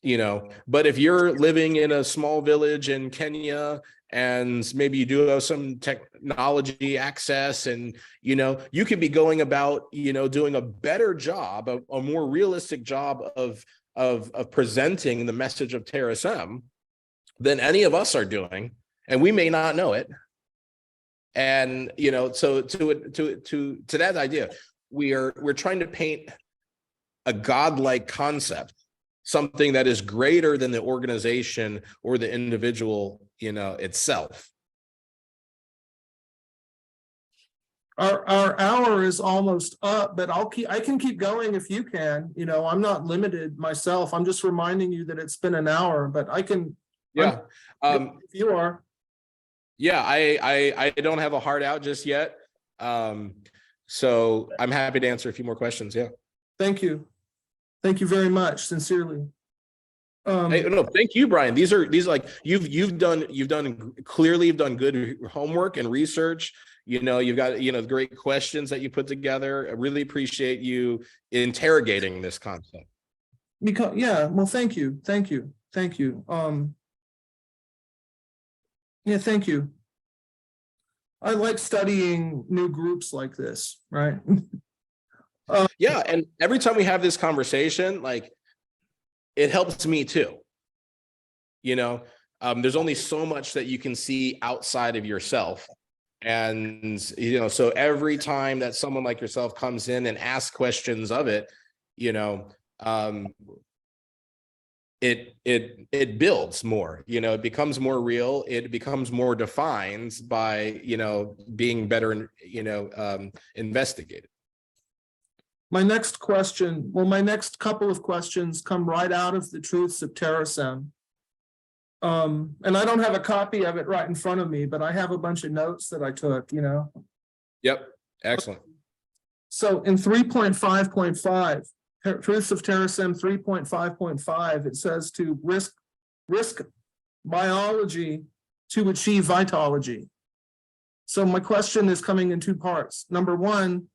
you know, but if you're living in a small village in Kenya and maybe you do have some technology access, and, you know, you could be going about, you know, doing a better job, a more realistic job of presenting the message of TerraSem than any of us are doing, and we may not know it. And, you know, so to that idea, we're trying to paint a godlike concept, something that is greater than the organization or the individual, you know, itself. Our hour is almost up, but I can keep going if you can. You know, I'm not limited myself. I'm just reminding you that it's been an hour, but I can. Yeah. If you are. Yeah, I don't have a heart out just yet. So I'm happy to answer a few more questions. Yeah. Thank you. Thank you very much. Sincerely. Hey, no, thank you, Brian. These are like you've done clearly, you've done good homework and research. You know, you've got, you know, great questions that you put together. I really appreciate you interrogating this concept. Because, yeah, well, thank you. Thank you. Thank you. Yeah, thank you. I like studying new groups like this, right? Yeah, and every time we have this conversation, like, it helps me too. You know, there's only so much that you can see outside of yourself. And, you know, so every time that someone like yourself comes in and asks questions of it, you know, it builds more, you know, it becomes more real, it becomes more defined by, you know, being better, you know, investigated. My next question, well, my next couple of questions come right out of the Truths of TerraSem. And I don't have a copy of it right in front of me, but I have a bunch of notes that I took, you know. Yep, excellent. So in 3.5.5, Truths of TerraSem 3.5.5, it says to risk biology to achieve vitology. So my question is coming in two parts. Number one,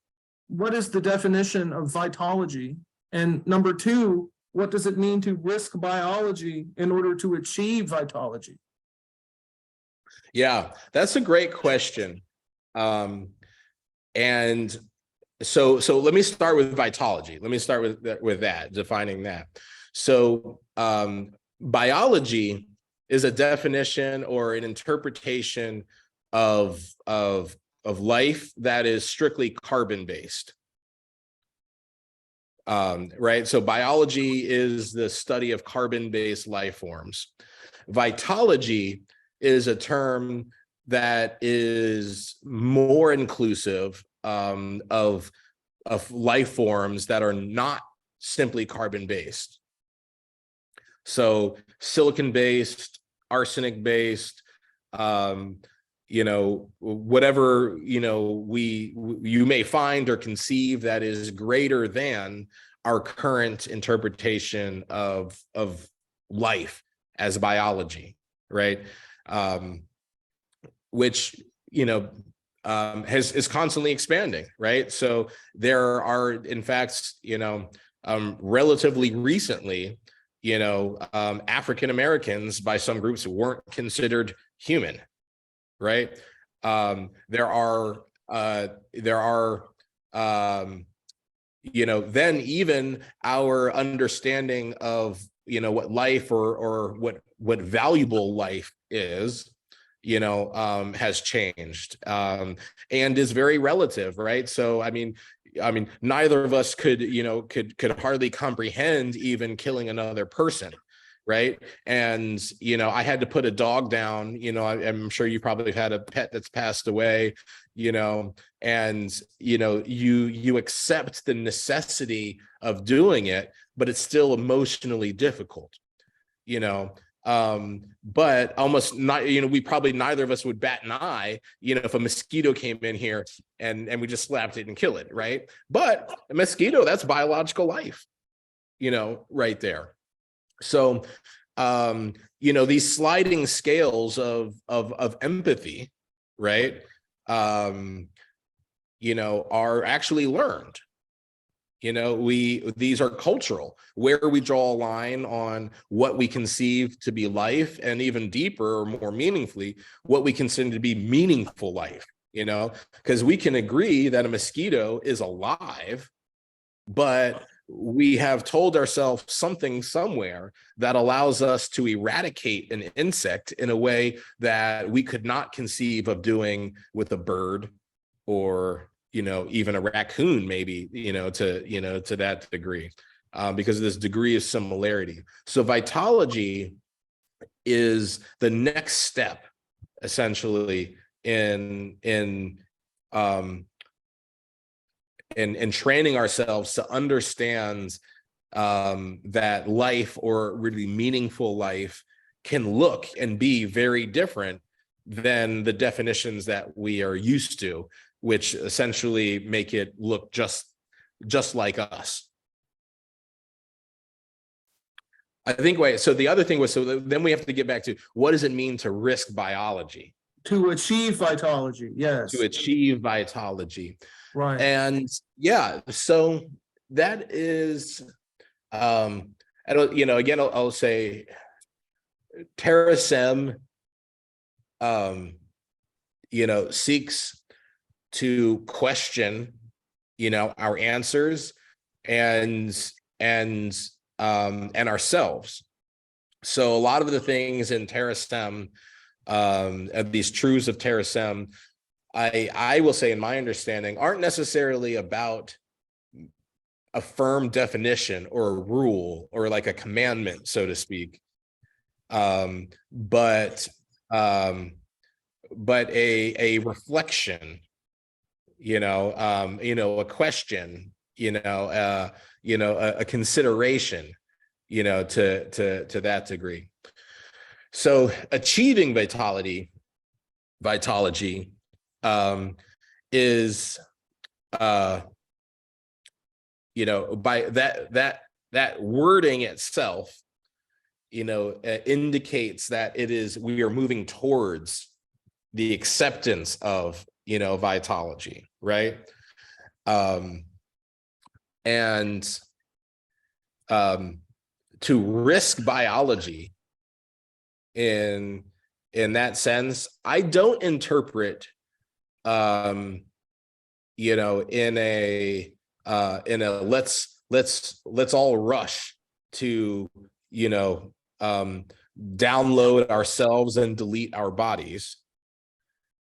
what is the definition of vitology? And number two, what does it mean to risk biology in order to achieve vitology? Yeah, that's a great question. And so let me start with vitology. Let me start with that, defining that. So biology is a definition or an interpretation of life that is strictly carbon based. Right. So biology is the study of carbon based life forms. Vitology is a term that is more inclusive of life forms that are not simply carbon based. So silicon based, arsenic based, you know, whatever, you know, you may find or conceive that is greater than our current interpretation of life as biology, right? Which, is constantly expanding, right? So there are, in fact, relatively recently, African Americans by some groups weren't considered human, right? There are then even our understanding of what life or what valuable life is has changed, and is very relative, right? So I mean neither of us could hardly comprehend even killing another person, right? And I had to put a dog down. I'm sure you probably had a pet that's passed away, and you accept the necessity of doing it, but it's still emotionally difficult, but almost not, we probably neither of us would bat an eye, if a mosquito came in here and we just slapped it and kill it, right? But a mosquito, that's biological life, right there. So these sliding scales of empathy, right, are actually learned. These are cultural, where we draw a line on what we conceive to be life, and even deeper or more meaningfully, what we consider to be meaningful life, because we can agree that a mosquito is alive, but we have told ourselves something somewhere that allows us to eradicate an insect in a way that we could not conceive of doing with a bird, or even a raccoon, maybe, to that degree, because of this degree of similarity. So vitology is the next step, essentially, in training ourselves to understand that life, or really meaningful life, can look and be very different than the definitions that we are used to, which essentially make it look just like us. I think, wait, so the other thing was, so then we have to get back to, what does it mean to risk biology? To achieve vitology, yes. To achieve vitology. Right. And yeah, so that is, I don't, again, I'll say TerraSem, seeks to question, our answers and ourselves. So a lot of the things in TerraSem, of these truths of TerraSem, I will say, in my understanding, aren't necessarily about a firm definition or a rule or like a commandment, so to speak, but a reflection, a question, a consideration, to that degree. So achieving vitology is by that wording itself, indicates that we are moving towards the acceptance of vitology, right? And to risk biology in that sense, I don't interpret in a let's all rush to download ourselves and delete our bodies.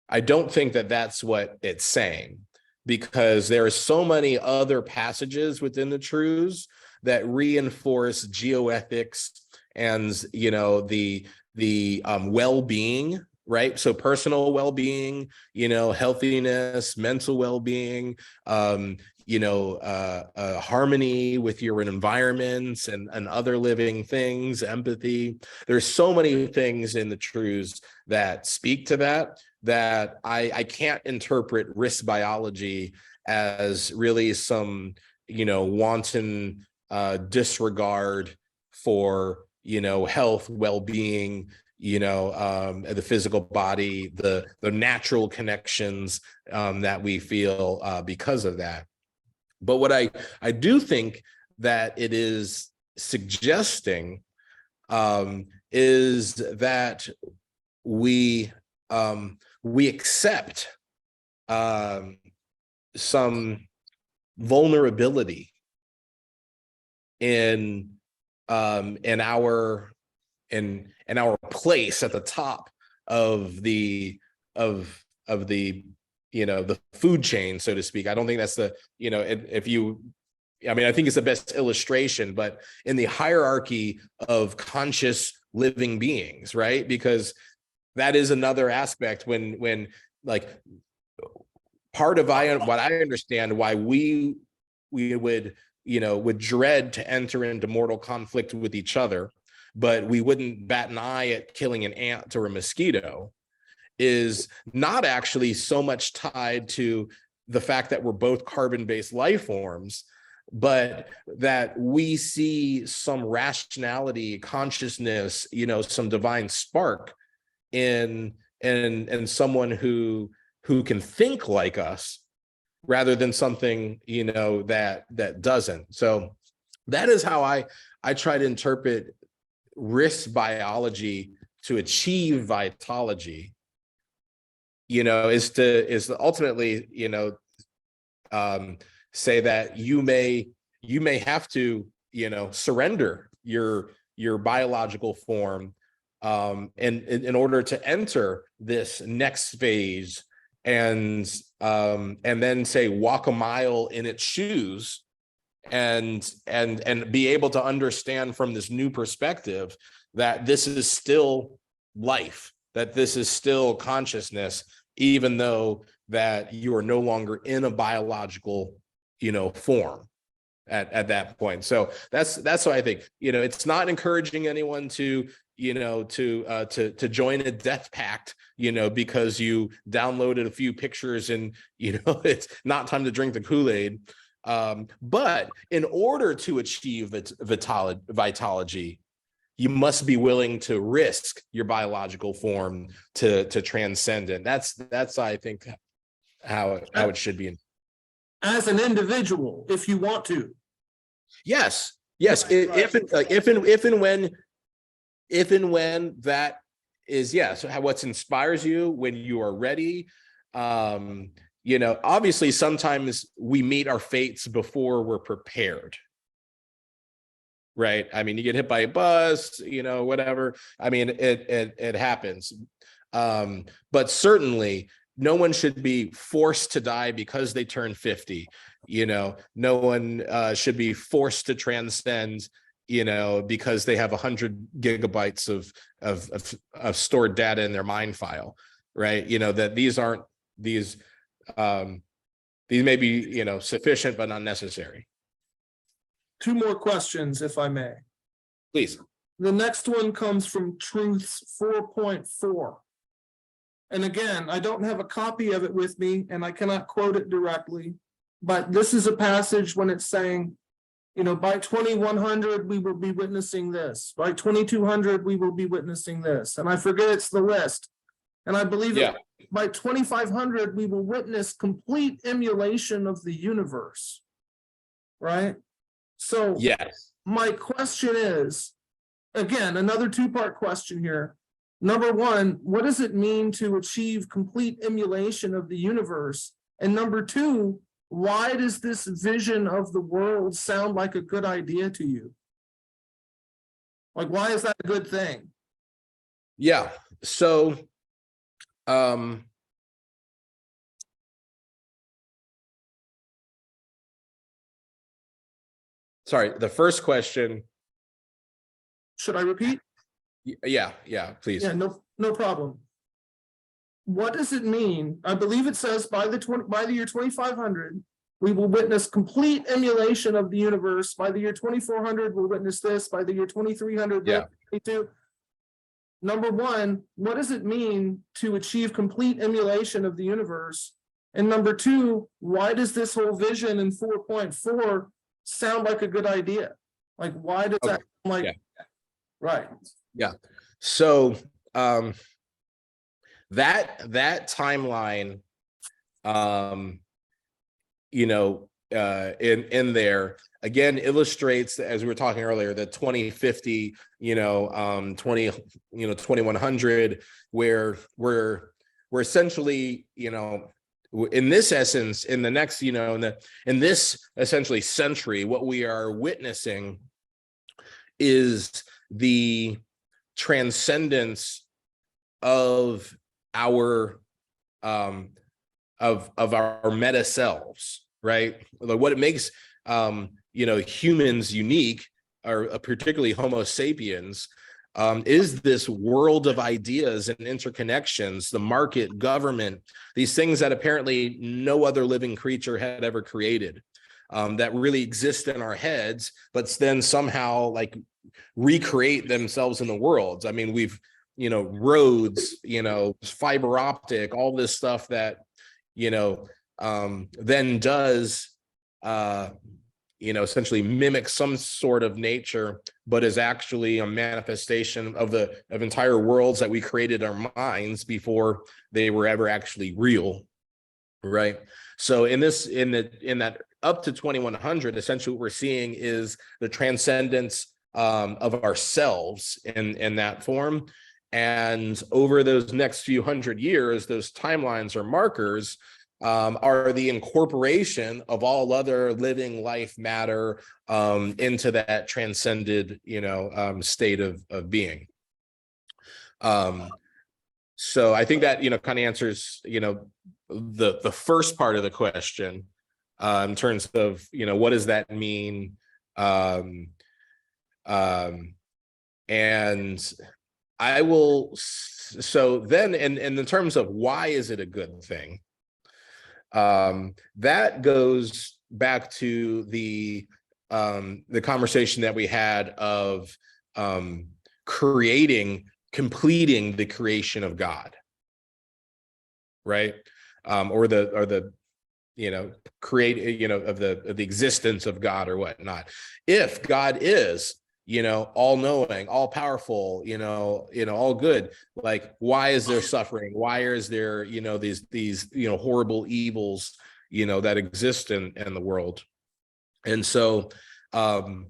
I don't think that that's what it's saying, because there are so many other passages within the truths that reinforce geoethics and the well-being, right? So personal well-being, healthiness, mental well-being, harmony with your environments and other living things, empathy. There's so many things in the truths that speak to that I can't interpret risk biology as really some, wanton disregard for, health, well-being, the physical body, the natural connections that we feel because of that. But what I do think that it is suggesting is that we accept some vulnerability in our place at the top of the the food chain, so to speak. I don't think that's the, I think it's the best illustration, but in the hierarchy of conscious living beings, right? Because that is another aspect when like part of what I understand why we would dread to enter into mortal conflict with each other, but we wouldn't bat an eye at killing an ant or a mosquito, is not actually so much tied to the fact that we're both carbon-based life forms, but that we see some rationality, consciousness, some divine spark in someone who can think like us rather than something that doesn't. So that is how I try to interpret risk biology to achieve vitology, is to ultimately say that you may have to surrender your biological form in order to enter this next phase and then say walk a mile in its shoes and be able to understand from this new perspective that this is still life, that this is still consciousness, even though that you are no longer in a biological form at that point. So that's what I think. It's not encouraging anyone to join a death pact, because you downloaded a few pictures and it's not time to drink the Kool-Aid. But in order to achieve vitology, you must be willing to risk your biological form to transcend it. That's I think how it should be. As an individual, if you want to. Yes. If and when that is, yes, what inspires you when you are ready. Obviously sometimes we meet our fates before we're prepared. Right. I mean, you get hit by a bus, whatever. I mean, it happens. But certainly no one should be forced to die because they turn 50. No one should be forced to transcend, because they have 100 gigabytes of stored data in their mind file. Right. That these may be, sufficient, but not necessary. Two more questions, if I may. Please. The next one comes from Truths 4.4. And again, I don't have a copy of it with me, and I cannot quote it directly, but this is a passage when it's saying, by 2100, we will be witnessing this. By 2200, we will be witnessing this. And I forget it's the list. And I believe that by 2500, we will witness complete emulation of the universe. Right? So yes, my question is, again, another two-part question here. Number one, what does it mean to achieve complete emulation of the universe? And number two, why does this vision of the world sound like a good idea to you? Like, why is that a good thing? Yeah. So, sorry, the first question. Should I repeat? Yeah, please. Yeah, no problem. What does it mean? I believe it says by the year 2500, we will witness complete emulation of the universe. By the year 2400, we'll witness this. By the year 2300, yeah. Number one, what does it mean to achieve complete emulation of the universe? And number two, why does this whole vision in 4.4 sound like a good idea? Like, why does that sound like? Yeah. Right. Yeah. So that timeline, in there again illustrates, as we were talking earlier, the 2050, 2100, where we're essentially, in this essence, in the next, in this essentially century, what we are witnessing is the transcendence of our of our meta selves, right? Like what it makes humans unique, or particularly Homo sapiens, is this world of ideas and interconnections, the market, government, these things that apparently no other living creature had ever created, that really exist in our heads, but then somehow like recreate themselves in the world. I mean, we've, roads, fiber optic, all this stuff that, then does, essentially mimic some sort of nature, but is actually a manifestation of entire worlds that we created in our minds before they were ever actually real, right? So in that up to 2100, essentially what we're seeing is the transcendence of ourselves in that form. And over those next few hundred years, those timelines or markers are the incorporation of all other living life matter into that transcended, state of being. So I think that, kind of answers, the first part of the question in terms of, what does that mean? And I will, so then in terms of why is it a good thing? That goes back to the conversation that we had of completing the creation of God, right? Or the create, of the existence of God or whatnot. If God is, all knowing, all powerful, all good, like, why is there suffering? Why is there, these horrible evils, that exist in the world? And so to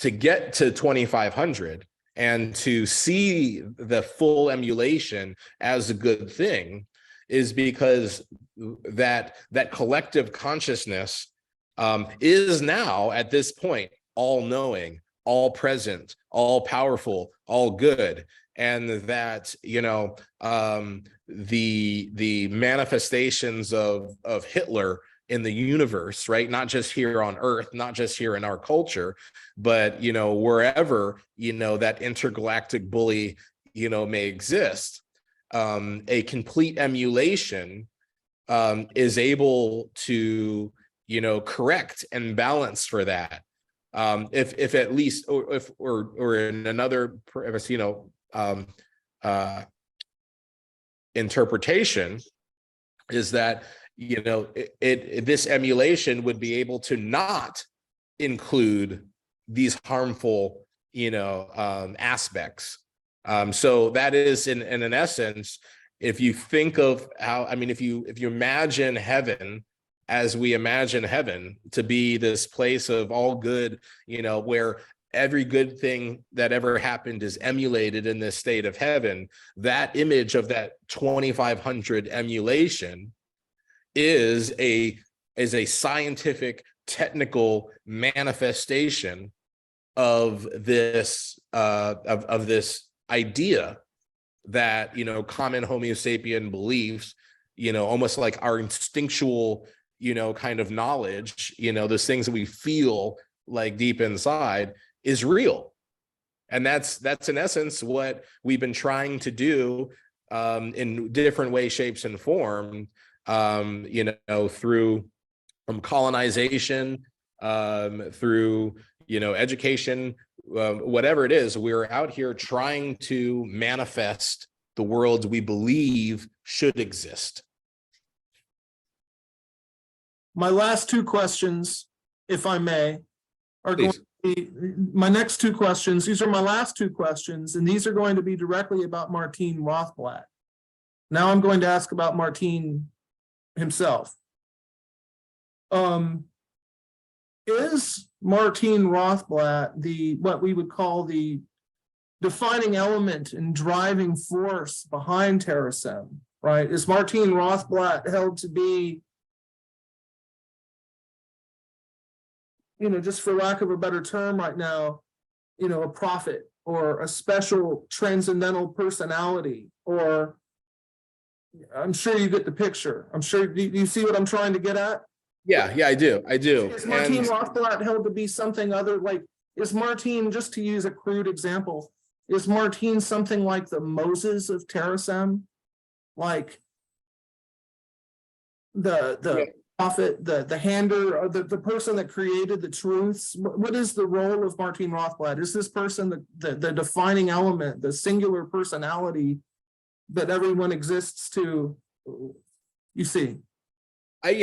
get to 2500 and to see the full emulation as a good thing is because that collective consciousness is now at this point all knowing, all present, all powerful, all good. And that, the manifestations of Hitler in the universe, right? Not just here on Earth, not just here in our culture, but, wherever, that intergalactic bully, may exist, a complete emulation is able to, correct and balance for that. If at least, or in another, interpretation is that, this emulation would be able to not include these harmful, aspects. So that is in an essence, if you think of how, if you imagine heaven as we imagine heaven to be this place of all good, where every good thing that ever happened is emulated in this state of heaven, that image of that 2500 emulation is a scientific, technical manifestation of this of this idea that, common Homo sapien beliefs, almost like our instinctual, kind of knowledge, those things that we feel like deep inside is real. And that's in essence what we've been trying to do in different ways, shapes, and form, through colonization, through, education, whatever it is. We're out here trying to manifest the world we believe should exist. My last two questions, if I may, are going to My next two questions, these are my last two questions, and these are going to be directly about Martin Rothblatt. Now I'm going to ask about Martin himself. Is Martin Rothblatt what we would call the defining element and driving force behind TerraSem, right? Is Martin Rothblatt held to be, just for lack of a better term right now, a prophet or a special transcendental personality? Or I'm sure you get the picture. I'm sure, do you see what I'm trying to get at? Yeah, I do. Is Martin Rothblatt held to be something other, like, is Martin, just to use a crude example, is Martin something like the Moses of TerraSem? Like the prophet, the hander, or the person that created the truths? What is the role of Martin Rothblatt? Is this person the defining element, the singular personality that everyone exists to? You see? I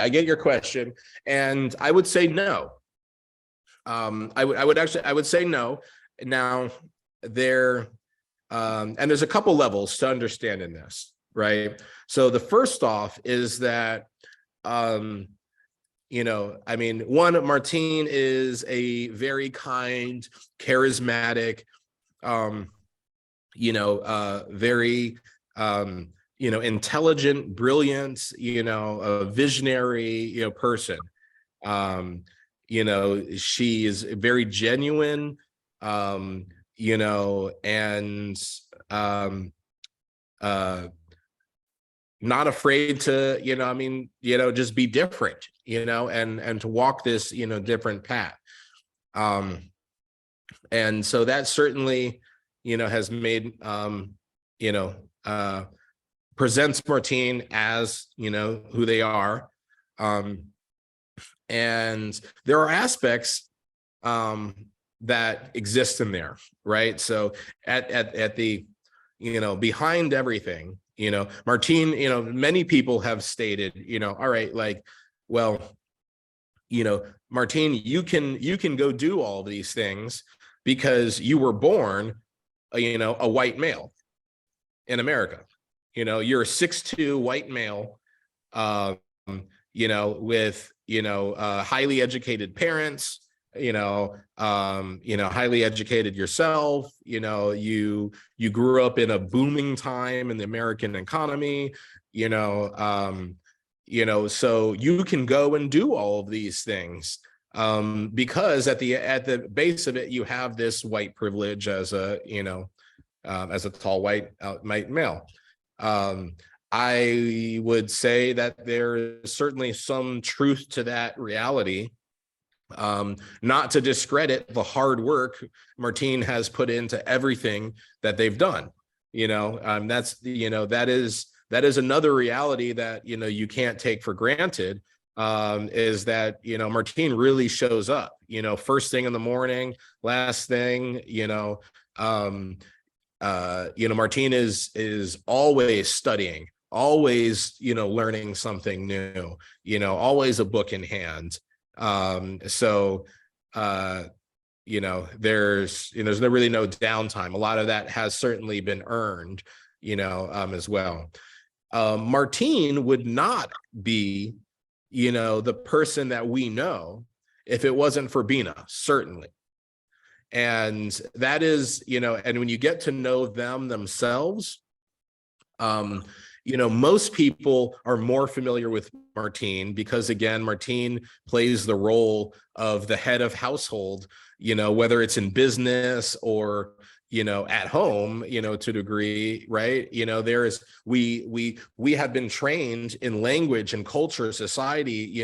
get your question, and I would say no. I would say no. Now and there's a couple levels to understanding this, right? So the first off is that, one, Martin is a very kind, charismatic, very, intelligent, brilliant, a visionary, person. She is very genuine, and not afraid to, just be different, and to walk this, different path. And so that certainly, has made, presents Martin as, who they are. And there are aspects that exist in there, right? So at the, behind everything, Martin, many people have stated, all right, like, well, Martin, you can go do all these things because you were born, a white male in America. You're a 6'2" white male, with, highly educated parents, highly educated yourself, you grew up in a booming time in the American economy, so you can go and do all of these things, because at the base of it, you have this white privilege as a tall white male. I would say that there is certainly some truth to that reality. Not to discredit the hard work Martin has put into everything that they've done. That is another reality that, you can't take for granted, is that, Martin really shows up, first thing in the morning, last thing, Martin is always studying, always, learning something new, always a book in hand. So there's really no downtime. A lot of that has certainly been earned, as well. Martin would not be, the person that we know if it wasn't for Bina, certainly. And that is, and when you get to know them themselves, most people are more familiar with Martin because, again, Martin plays the role of the head of household, whether it's in business or, at home, to a degree, right? We have been trained in language and culture, society,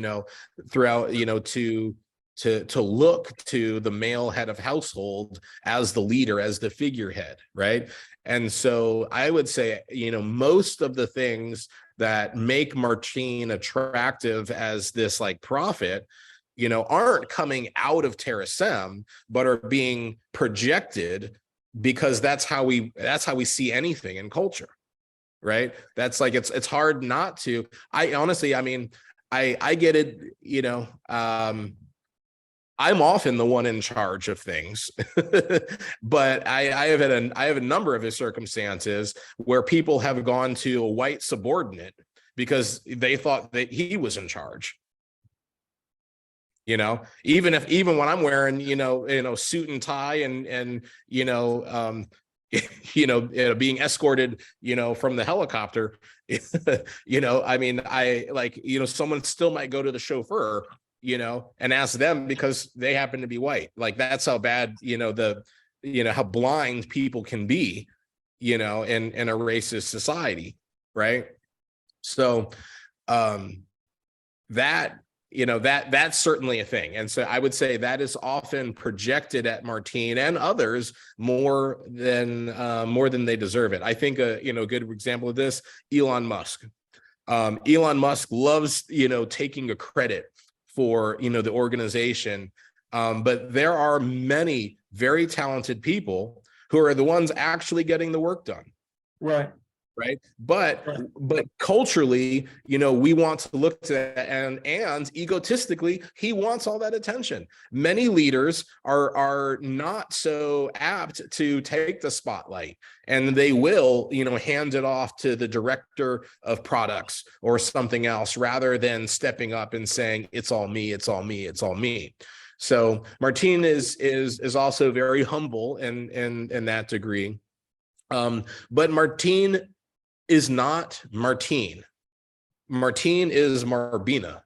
throughout, to look to the male head of household as the leader, as the figurehead, right? And so I would say, most of the things that make Martin attractive as this like prophet, aren't coming out of TerraSem, but are being projected because that's how we see anything in culture, right? That's like, it's hard not to. I honestly, I get it, I'm often the one in charge of things, but I have a number of circumstances where people have gone to a white subordinate because they thought that he was in charge. Even when I'm wearing, suit and tie and being escorted, from the helicopter, I mean, someone still might go to the chauffeur, and ask them because they happen to be white. Like, that's how bad, how blind people can be, in a racist society. Right. So, that's certainly a thing. And so I would say that is often projected at Martine and others more than they deserve it. I think a good example of this, Elon Musk. Elon Musk loves, taking a credit for, the organization. But there are many very talented people who are the ones actually getting the work done. Right. Right. But culturally, we want to look to that, and egotistically, he wants all that attention. Many leaders are not so apt to take the spotlight, and they will, hand it off to the director of products or something else, rather than stepping up and saying, it's all me, it's all me, it's all me. So Martine is also very humble in that degree. But Martine is not Martine. Martine is Marbina.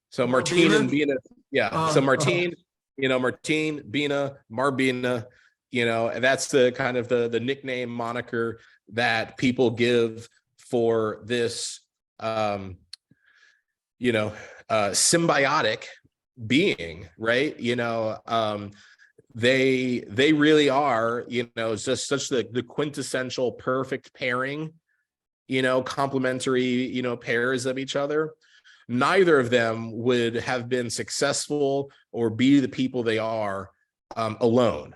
So Martine and Bina, yeah. So Martine, Martine, Bina, Marbina, that's the kind of the nickname moniker that people give for this, symbiotic being, right? They really are, just such the quintessential perfect pairing, complementary, pairs of each other. Neither of them would have been successful or be the people they are alone,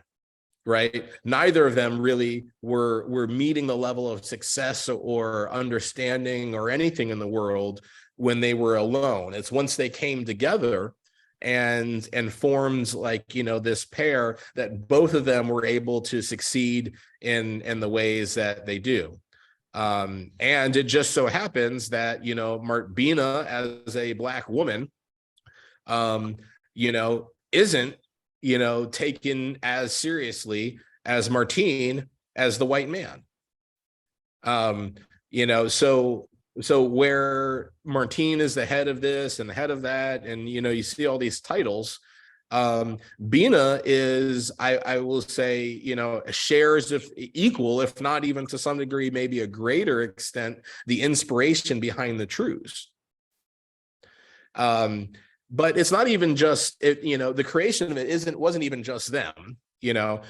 right? Neither of them really were meeting the level of success or understanding or anything in the world when they were alone. It's once they came together and formed this pair that both of them were able to succeed in the ways that they do. And it just so happens that, Bina, as a Black woman, isn't, taken as seriously as Martine as the white man. So where Martine is the head of this and the head of that, and, you see all these titles, Bina is, I will say, shares of equal, if not even to some degree, maybe a greater extent, the inspiration behind the truths. But it's not even just it, the creation of it wasn't even just them. There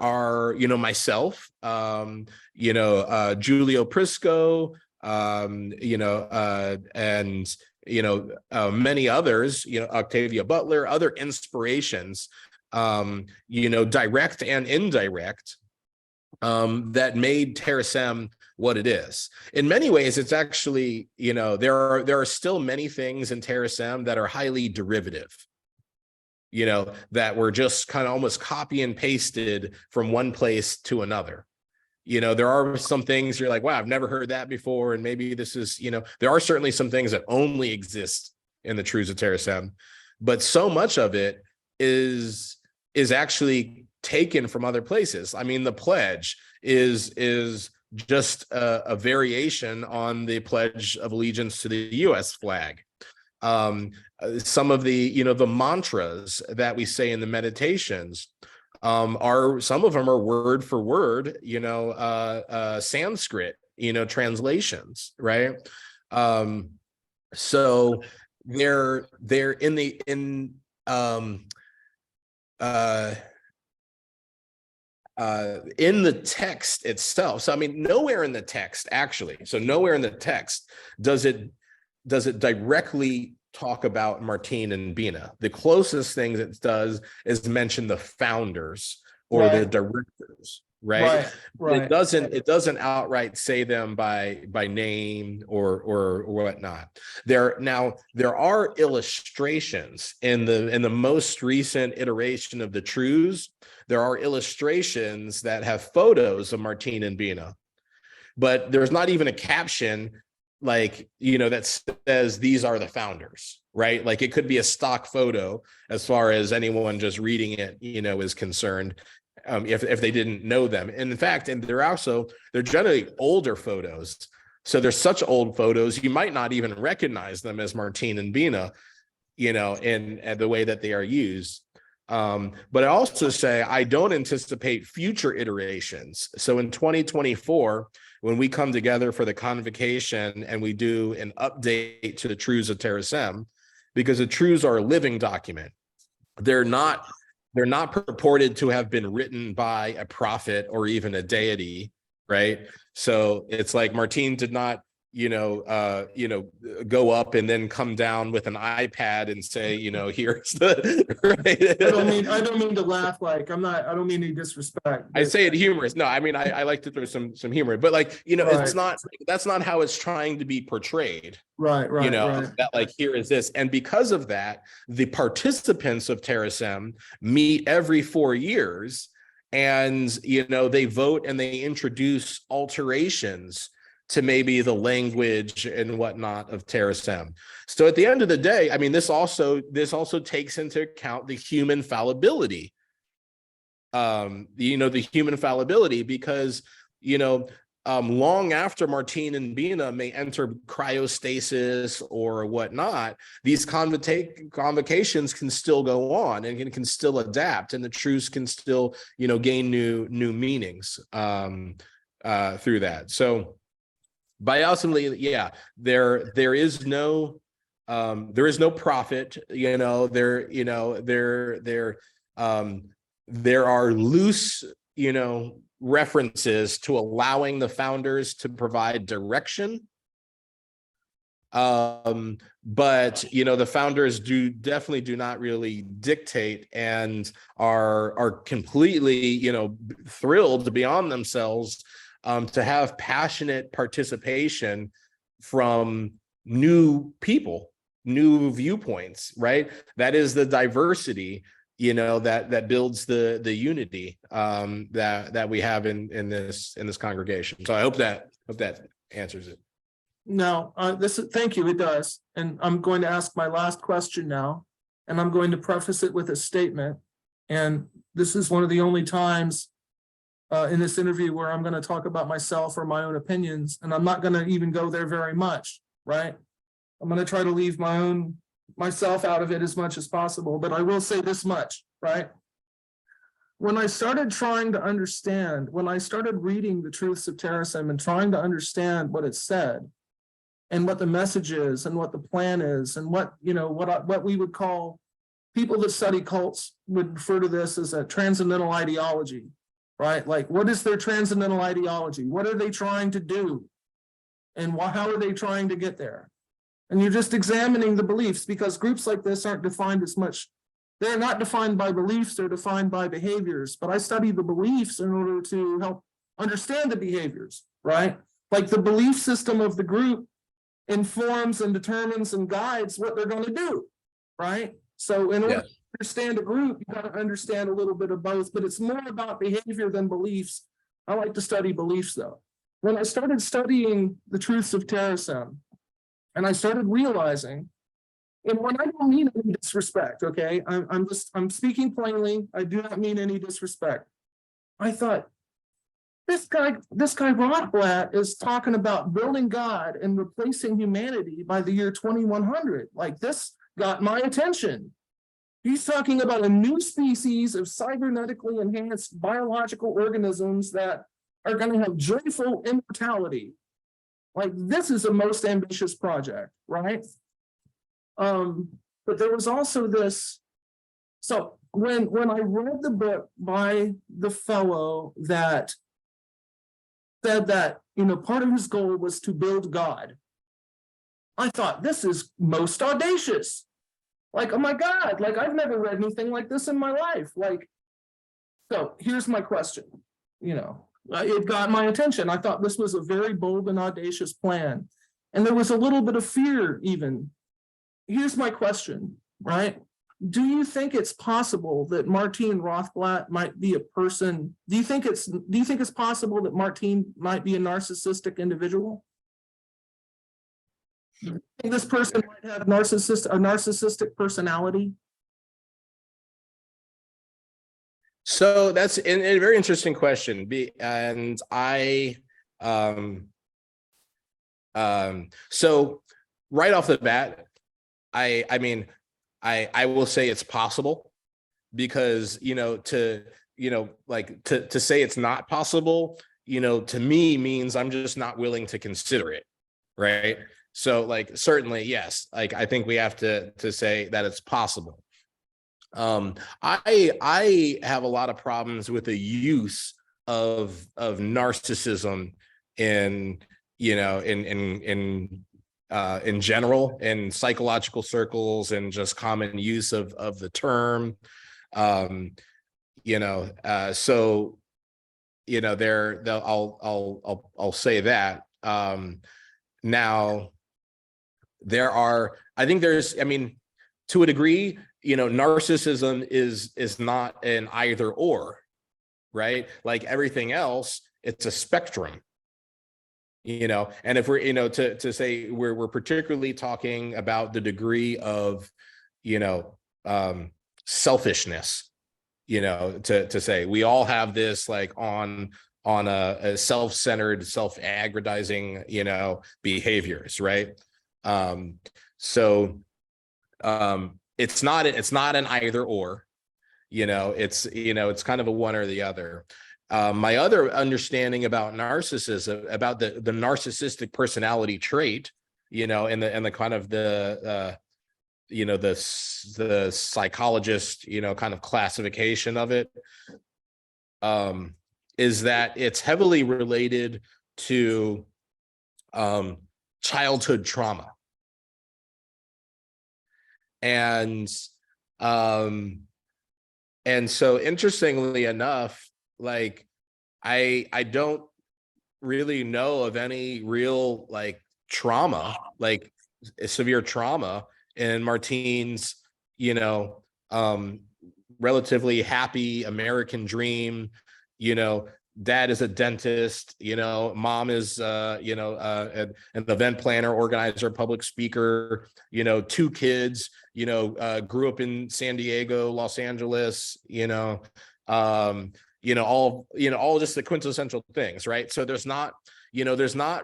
are, myself, Julio Prisco, and many others, Octavia Butler, other inspirations, direct and indirect, that made Terasem what it is. In many ways, it's actually, there are still many things in Terasem that are highly derivative, that were just kind of almost copy and pasted from one place to another. There are some things you're like, wow, I've never heard that before. And maybe this is, there are certainly some things that only exist in the truths of Terasem, but so much of it is actually taken from other places. I mean, the pledge is just a variation on the Pledge of Allegiance to the US flag. Some of the, the mantras that we say in the meditations, some of them are word for word, Sanskrit, translations, right? So they're in the text itself. So, I mean, nowhere in the text does it directly talk about Martine and Bina. The closest thing it does is mention the founders or the directors, right? Right. It doesn't outright say them by name or whatnot. There are illustrations in the most recent iteration of the truths. There are illustrations that have photos of Martin and Bina, but there's not even a caption like, that says these are the founders, right? Like it could be a stock photo as far as anyone just reading it, is concerned. If they didn't know them. And in fact, and they're generally older photos. So they're such old photos, you might not even recognize them as Martin and Bina, in the way that they are used. But I also say, I don't anticipate future iterations. So in 2024, when we come together for the convocation and we do an update to the truths of Terra Sem, because the truths are a living document. They're not purported to have been written by a prophet or even a deity, right? So it's like Martin did not, go up and then come down with an iPad and say, here's the right. I don't mean to laugh. Like I don't mean any disrespect. I say it humorous. No, I mean I like to throw some humor, but like, it's not, that's not how it's trying to be portrayed. Right. That like, here is this. And because of that, the participants of Terra Sem meet every 4 years and, they vote and they introduce alterations to maybe the language and whatnot of Terra Sem. So at the end of the day, I mean, this also takes into account the human fallibility. The human fallibility, because, long after Martin and Bina may enter cryostasis or whatnot, these convocations can still go on and can still adapt, and the truths can still, gain new meanings through that. So by ultimately, yeah, there is no prophet, there are loose, references to allowing the founders to provide direction. But the founders definitely do not really dictate, and are completely, thrilled beyond themselves to have passionate participation from new people, new viewpoints, right? That is the diversity, that builds the unity that we have in this congregation. So I hope that answers it. No, thank you. It does. And I'm going to ask my last question now, and I'm going to preface it with a statement. And this is one of the only times in this interview where I'm going to talk about myself or my own opinions, and I'm not going to even go there very much, right? I'm going to try to leave myself out of it as much as possible, but I will say this much, right? When I started when I started reading the truths of Terra Sem and trying to understand what it said, and what the message is, and what the plan is, and what we would call, people that study cults would refer to this as a transcendental ideology, right? Like, what is their transcendental ideology? What are they trying to do? And how are they trying to get there? And you're just examining the beliefs, because groups like this aren't defined as much. They're not defined by beliefs, they're defined by behaviors. But I study the beliefs in order to help understand the behaviors, right? Like the belief system of the group informs and determines and guides what they're going to do, right? So in order to understand a group, you got to understand a little bit of both, but it's more about behavior than beliefs. I like to study beliefs though. When I started studying the truths of Terra Sem, and I started realizing, and when I don't mean any disrespect, okay, I'm speaking plainly, I do not mean any disrespect. I thought, this guy Rothblatt is talking about building God and replacing humanity by the year 2100. Like, this got my attention. He's talking about a new species of cybernetically enhanced biological organisms that are going to have joyful immortality. Like, this is a most ambitious project, right? But there was also this. So when I read the book by the fellow that said that, part of his goal was to build God, I thought, this is most audacious. Like, oh my God, like, I've never read anything like this in my life. Like, so here's my question. It got my attention. I thought this was a very bold and audacious plan. And there was a little bit of fear even. Here's my question, right? Do you think it's possible that Martine Rothblatt might be a person? Do you think it's possible that Martine might be a narcissistic individual? Do you think this person might have a narcissistic personality? So that's a very interesting question. And so right off the bat, I mean, I will say it's possible, because, to say it's not possible, to me means I'm just not willing to consider it. Right. So certainly, yes, I think we have to say that it's possible. I have a lot of problems with the use of narcissism in general, in psychological circles, and just common use of the term. I'll say that. Now to a degree, narcissism is not an either or, right? Like everything else, it's a spectrum. And if we're, to say we're particularly talking about the degree of, selfishness, to say we all have this on a self-centered, self-aggrandizing, behaviors, right? It's not an either or, it's kind of a one or the other. My other understanding about narcissism, about the narcissistic personality trait, and the kind of the psychologist, kind of classification of it, is that it's heavily related to childhood trauma. And so interestingly enough, I don't really know of any real trauma, severe trauma in Martine's, relatively happy American dream. Dad is a dentist, mom is an event planner, organizer, public speaker, 2 kids, grew up in San Diego, Los Angeles, all just the quintessential things, right? So there's not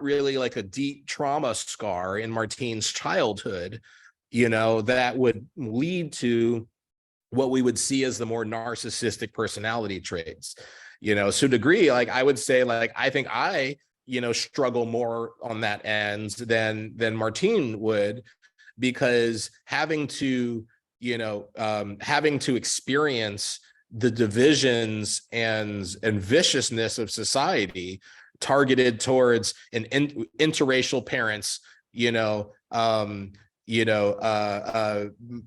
really a deep trauma scar in Martine's childhood, that would lead to what we would see as the more narcissistic personality traits. So to a degree, I would say, I think I, struggle more on that end than Martine would, because having to experience the divisions and viciousness of society targeted towards interracial parents,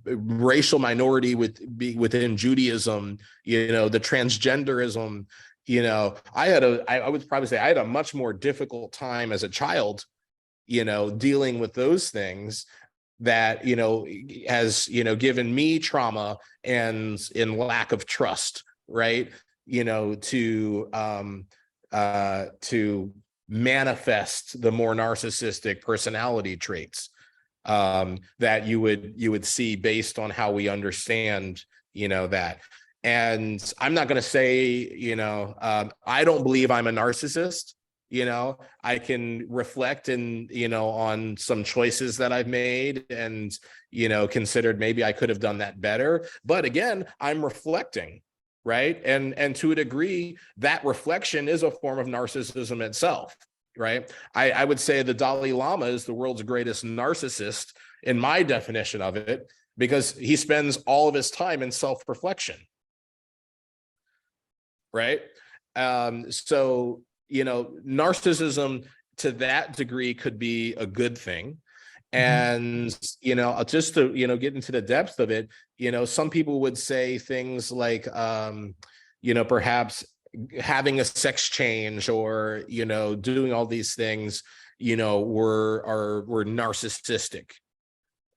racial minority within Judaism, the transgenderism, I would probably say I had a much more difficult time as a child, dealing with those things that, has, given me trauma and in lack of trust, right? To manifest the more narcissistic personality traits that you would see based on how we understand, that. And I'm not going to say, I don't believe I'm a narcissist. I can reflect on some choices that I've made and, considered maybe I could have done that better. But again, I'm reflecting, right? And to a degree, that reflection is a form of narcissism itself. Right. I would say the Dalai Lama is the world's greatest narcissist in my definition of it, because he spends all of his time in self-reflection. Right. So, narcissism to that degree could be a good thing. And, just to, get into the depth of it, some people would say things like, perhaps, having a sex change or, doing all these things, were narcissistic.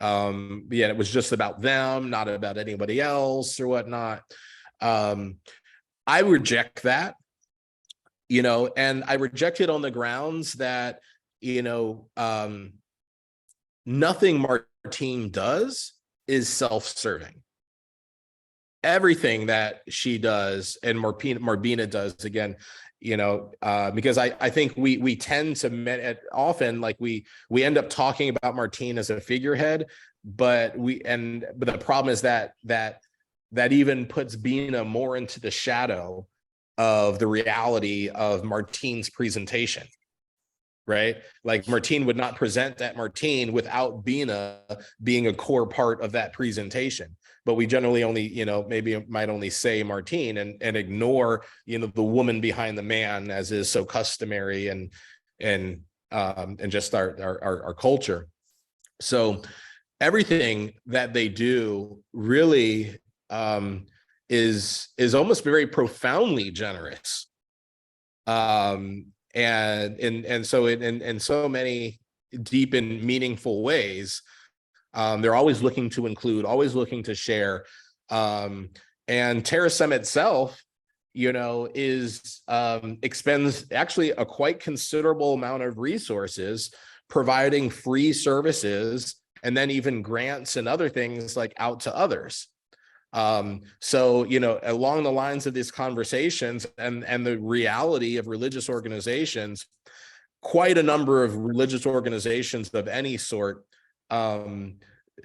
Yeah, it was just about them, not about anybody else or whatnot. I reject that, and I reject it on the grounds that, nothing Martine does is self-serving. Everything that she does and Marbina does, again, because I think we tend to often, like we end up talking about Martine as a figurehead, but the problem is that even puts Bina more into the shadow of the reality of Martine's presentation. Right? Like Martine would not present that Martine without Bina being a core part of that presentation. But we generally only, maybe might only say Martine and ignore, the woman behind the man, as is so customary and just our culture. So everything that they do really is almost very profoundly generous. And so in so many deep and meaningful ways, they're always looking to include, always looking to share. And Terasem itself, expends actually a quite considerable amount of resources providing free services and then even grants and other things like out to others. So, along the lines of these conversations and the reality of religious organizations, quite a number of religious organizations of any sort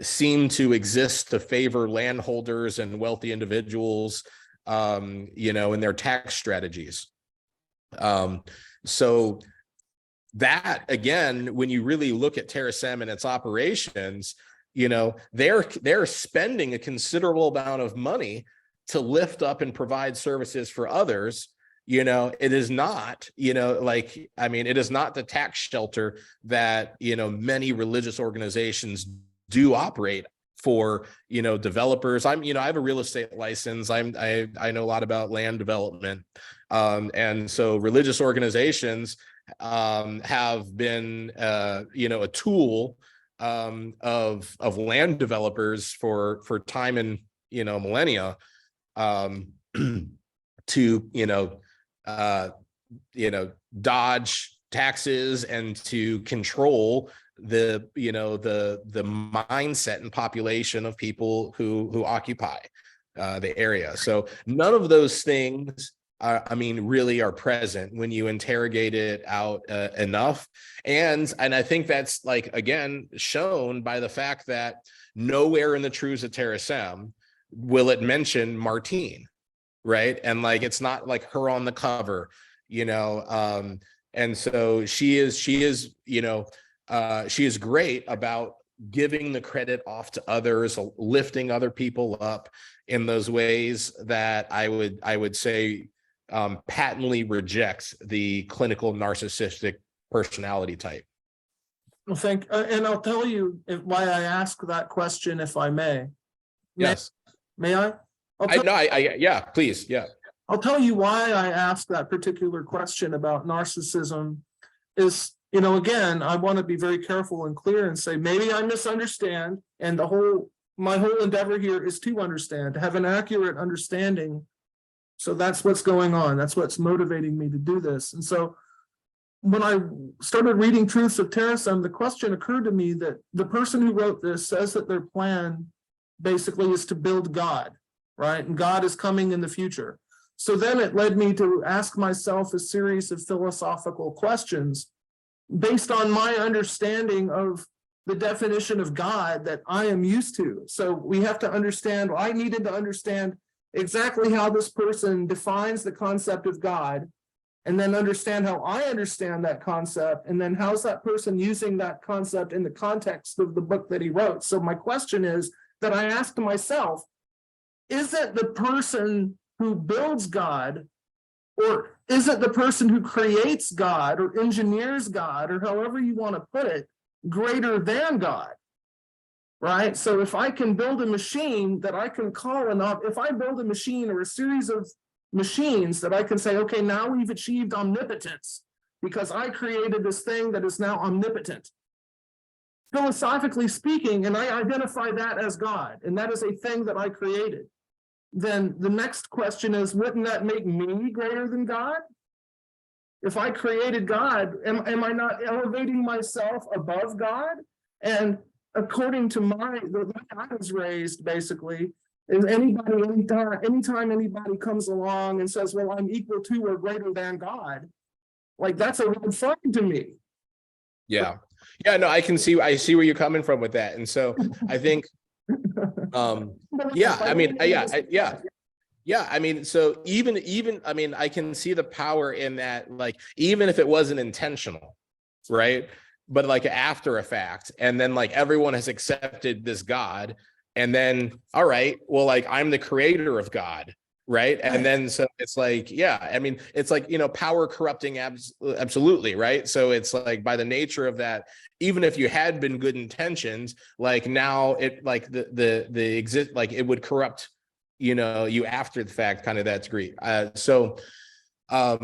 seem to exist to favor landholders and wealthy individuals, in their tax strategies. So that, again, when you really look at Terasem and its operations, they're spending a considerable amount of money to lift up and provide services for others. It is not, it is not the tax shelter that, many religious organizations do operate for, developers. I have a real estate license. I know a lot about land development. And so religious organizations have been, a tool of land developers for time and millennia, to dodge taxes and to control the mindset and population of people who occupy the area. So none of those things really are present when you interrogate it out enough. And I think that's, again, shown by the fact that nowhere in the Truths of Terasem will it mention Martine, right? And it's not like her on the cover, and so she is great about giving the credit off to others, lifting other people up in those ways that I would say patently rejects the clinical narcissistic personality type. Well, and I'll tell you why I ask that question, if I may. Yes. May I? Yeah, please. Yeah. I'll tell you why I ask that particular question about narcissism is, again, I want to be very careful and clear and say, maybe I misunderstand. And my whole endeavor here is to understand, to have an accurate understanding. So that's what's going on. That's what's motivating me to do this. And so when I started reading Truths of Terasem, the question occurred to me that the person who wrote this says that their plan basically is to build God, right? And God is coming in the future. So then it led me to ask myself a series of philosophical questions based on my understanding of the definition of God that I am used to. So we have to understand, I needed to understand exactly how this person defines the concept of God, and then understand how I understand that concept, and then how's that person using that concept in the context of the book that he wrote. So my question is that I asked myself, is it the person who builds God, or is it the person who creates God or engineers God, or however you want to put it, greater than God? Right? So if I can build a machine that I can call if I build a machine or a series of machines that I can say, okay, now we've achieved omnipotence because I created this thing that is now omnipotent. Philosophically speaking, and I identify that as God, and that is a thing that I created. Then the next question is, wouldn't that make me greater than God? If I created God, am I not elevating myself above God? And according to the way I was raised, basically, is anytime anybody comes along and says, well, I'm equal to or greater than God, like that's a red flag to me. Yeah. Yeah, no, I see where you're coming from with that. And so I think, yeah, I mean, yeah, I mean, so even, I mean, I can see the power in that, like, even if it wasn't intentional, right? But like after a fact, and then like everyone has accepted this God, and then, all right, well, like I'm the creator of God, right? And then so it's like, yeah, I mean, it's like, power corrupting absolutely, right? So it's like by the nature of that, even if you had been good intentions, like now it like the exist, like it would corrupt you after the fact, kind of that degree. So I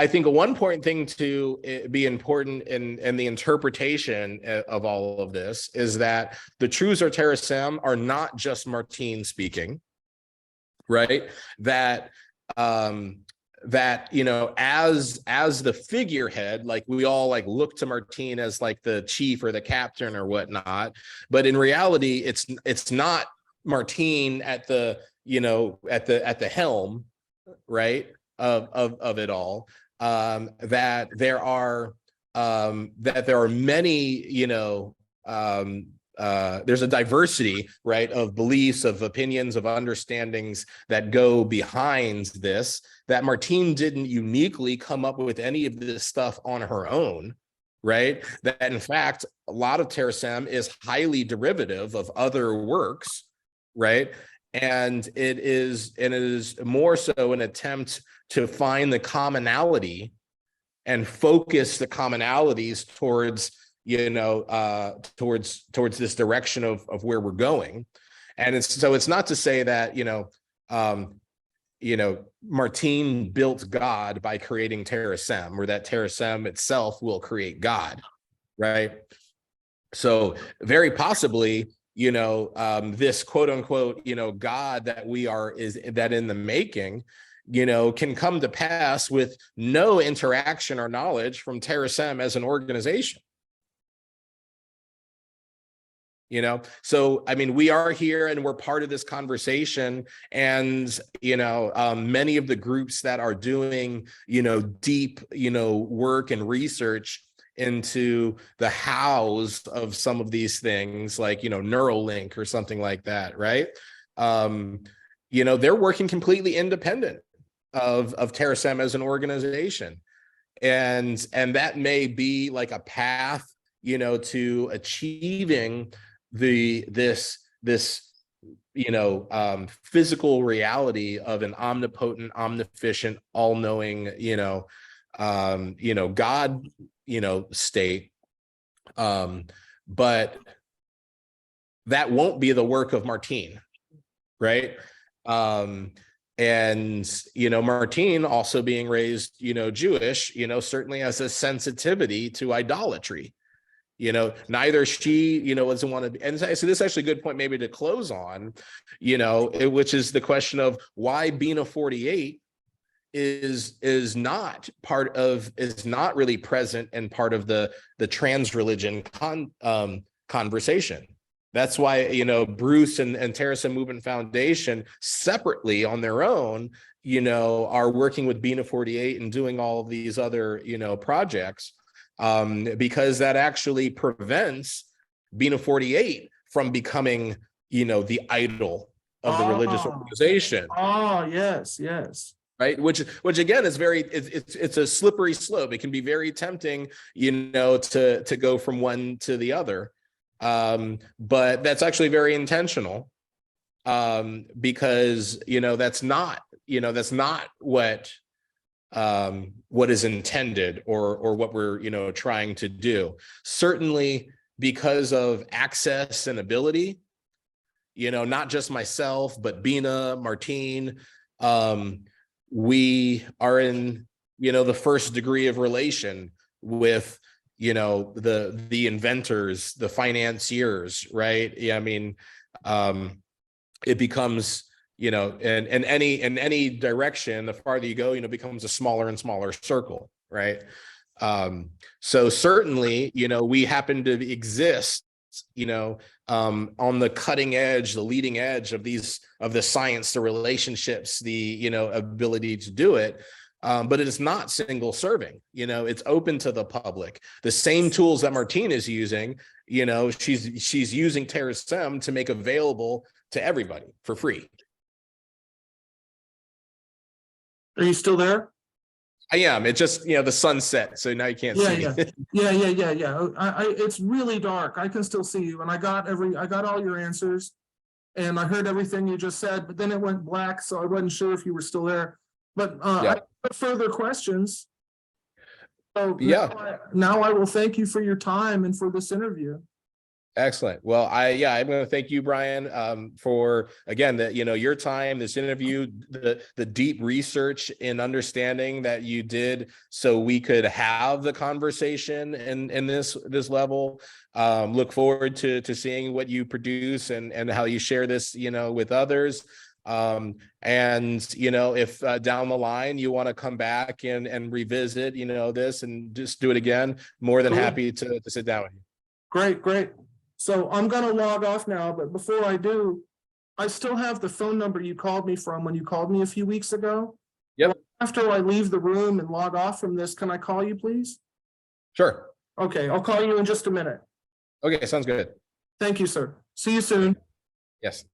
think a one point thing to be important in the interpretation of all of this is that the truths or terasem are not just Martine speaking, right? That as the figurehead, like we all like look to Martine as like the chief or the captain or whatnot, but in reality, it's not Martine at the at the helm, right, of it all. That there are many, there's a diversity, right, of beliefs, of opinions, of understandings that go behind this, that Martine didn't uniquely come up with any of this stuff on her own, right? That in fact, a lot of terasem is highly derivative of other works, right? And it is more so an attempt to find the commonality and focus the commonalities towards towards this direction of where we're going. And it's not to say that Martine built God by creating terasem, or that terasem itself will create God, right? So very possibly this quote unquote God that is in the making can come to pass with no interaction or knowledge from terasem as an organization. So I mean, we are here and we're part of this conversation, and many of the groups that are doing deep work and research into the hows of some of these things, like Neuralink or something like that, right? They're working completely independent of terasem as an organization, and that may be like a path to achieving this physical reality of an omnipotent, omniscient, all-knowing God state, but that won't be the work of Martine, right? And Martine, also being raised Jewish, certainly has a sensitivity to idolatry. Neither she, doesn't want to be, and so this is actually a good point maybe to close on, which is the question of why Bina 48 is not really present and part of the trans religion conversation. That's why Bruce and terasem Movement Foundation separately on their own are working with Bina 48 and doing all of these other projects, because that actually prevents Bina 48 from becoming the idol of the religious organization. Yes. Right, which again is it's a slippery slope. It can be very tempting to go from one to the other, but that's actually very intentional, because that's not what is intended or what we're trying to do. Certainly because of access and ability, not just myself, but Bina, Martine, we are in, the first degree of relation with, the inventors, the financiers, right? Yeah, I mean, it becomes, in any direction, the farther you go, becomes a smaller and smaller circle, right? So certainly, we happen to exist, on the cutting edge, the leading edge of the science, the relationships, the, ability to do it. But it is not single serving, it's open to the public. The same tools that Martine is using, she's using TerraSem to make available to everybody for free. Are you still there? I am. It just, the sun set, so now you can't see. Yeah. It's really dark. I can still see you, and I got all your answers, and I heard everything you just said, but then it went black, so I wasn't sure if you were still there. But I have further questions. So now I will thank you for your time and for this interview. Excellent. Well, I'm going to thank you, Brian, for, again, your time, this interview, the deep research and understanding that you did so we could have the conversation in this level. Look forward to seeing what you produce and how you share this, with others. And if down the line you want to come back and revisit, this and just do it again, more than happy to sit down with you. Great. So I'm going to log off now, but before I do, I still have the phone number you called me from when you called me a few weeks ago. Yep. After I leave the room and log off from this, can I call you, please? Sure. Okay, I'll call you in just a minute. Okay, sounds good. Thank you, sir. See you soon. Yes.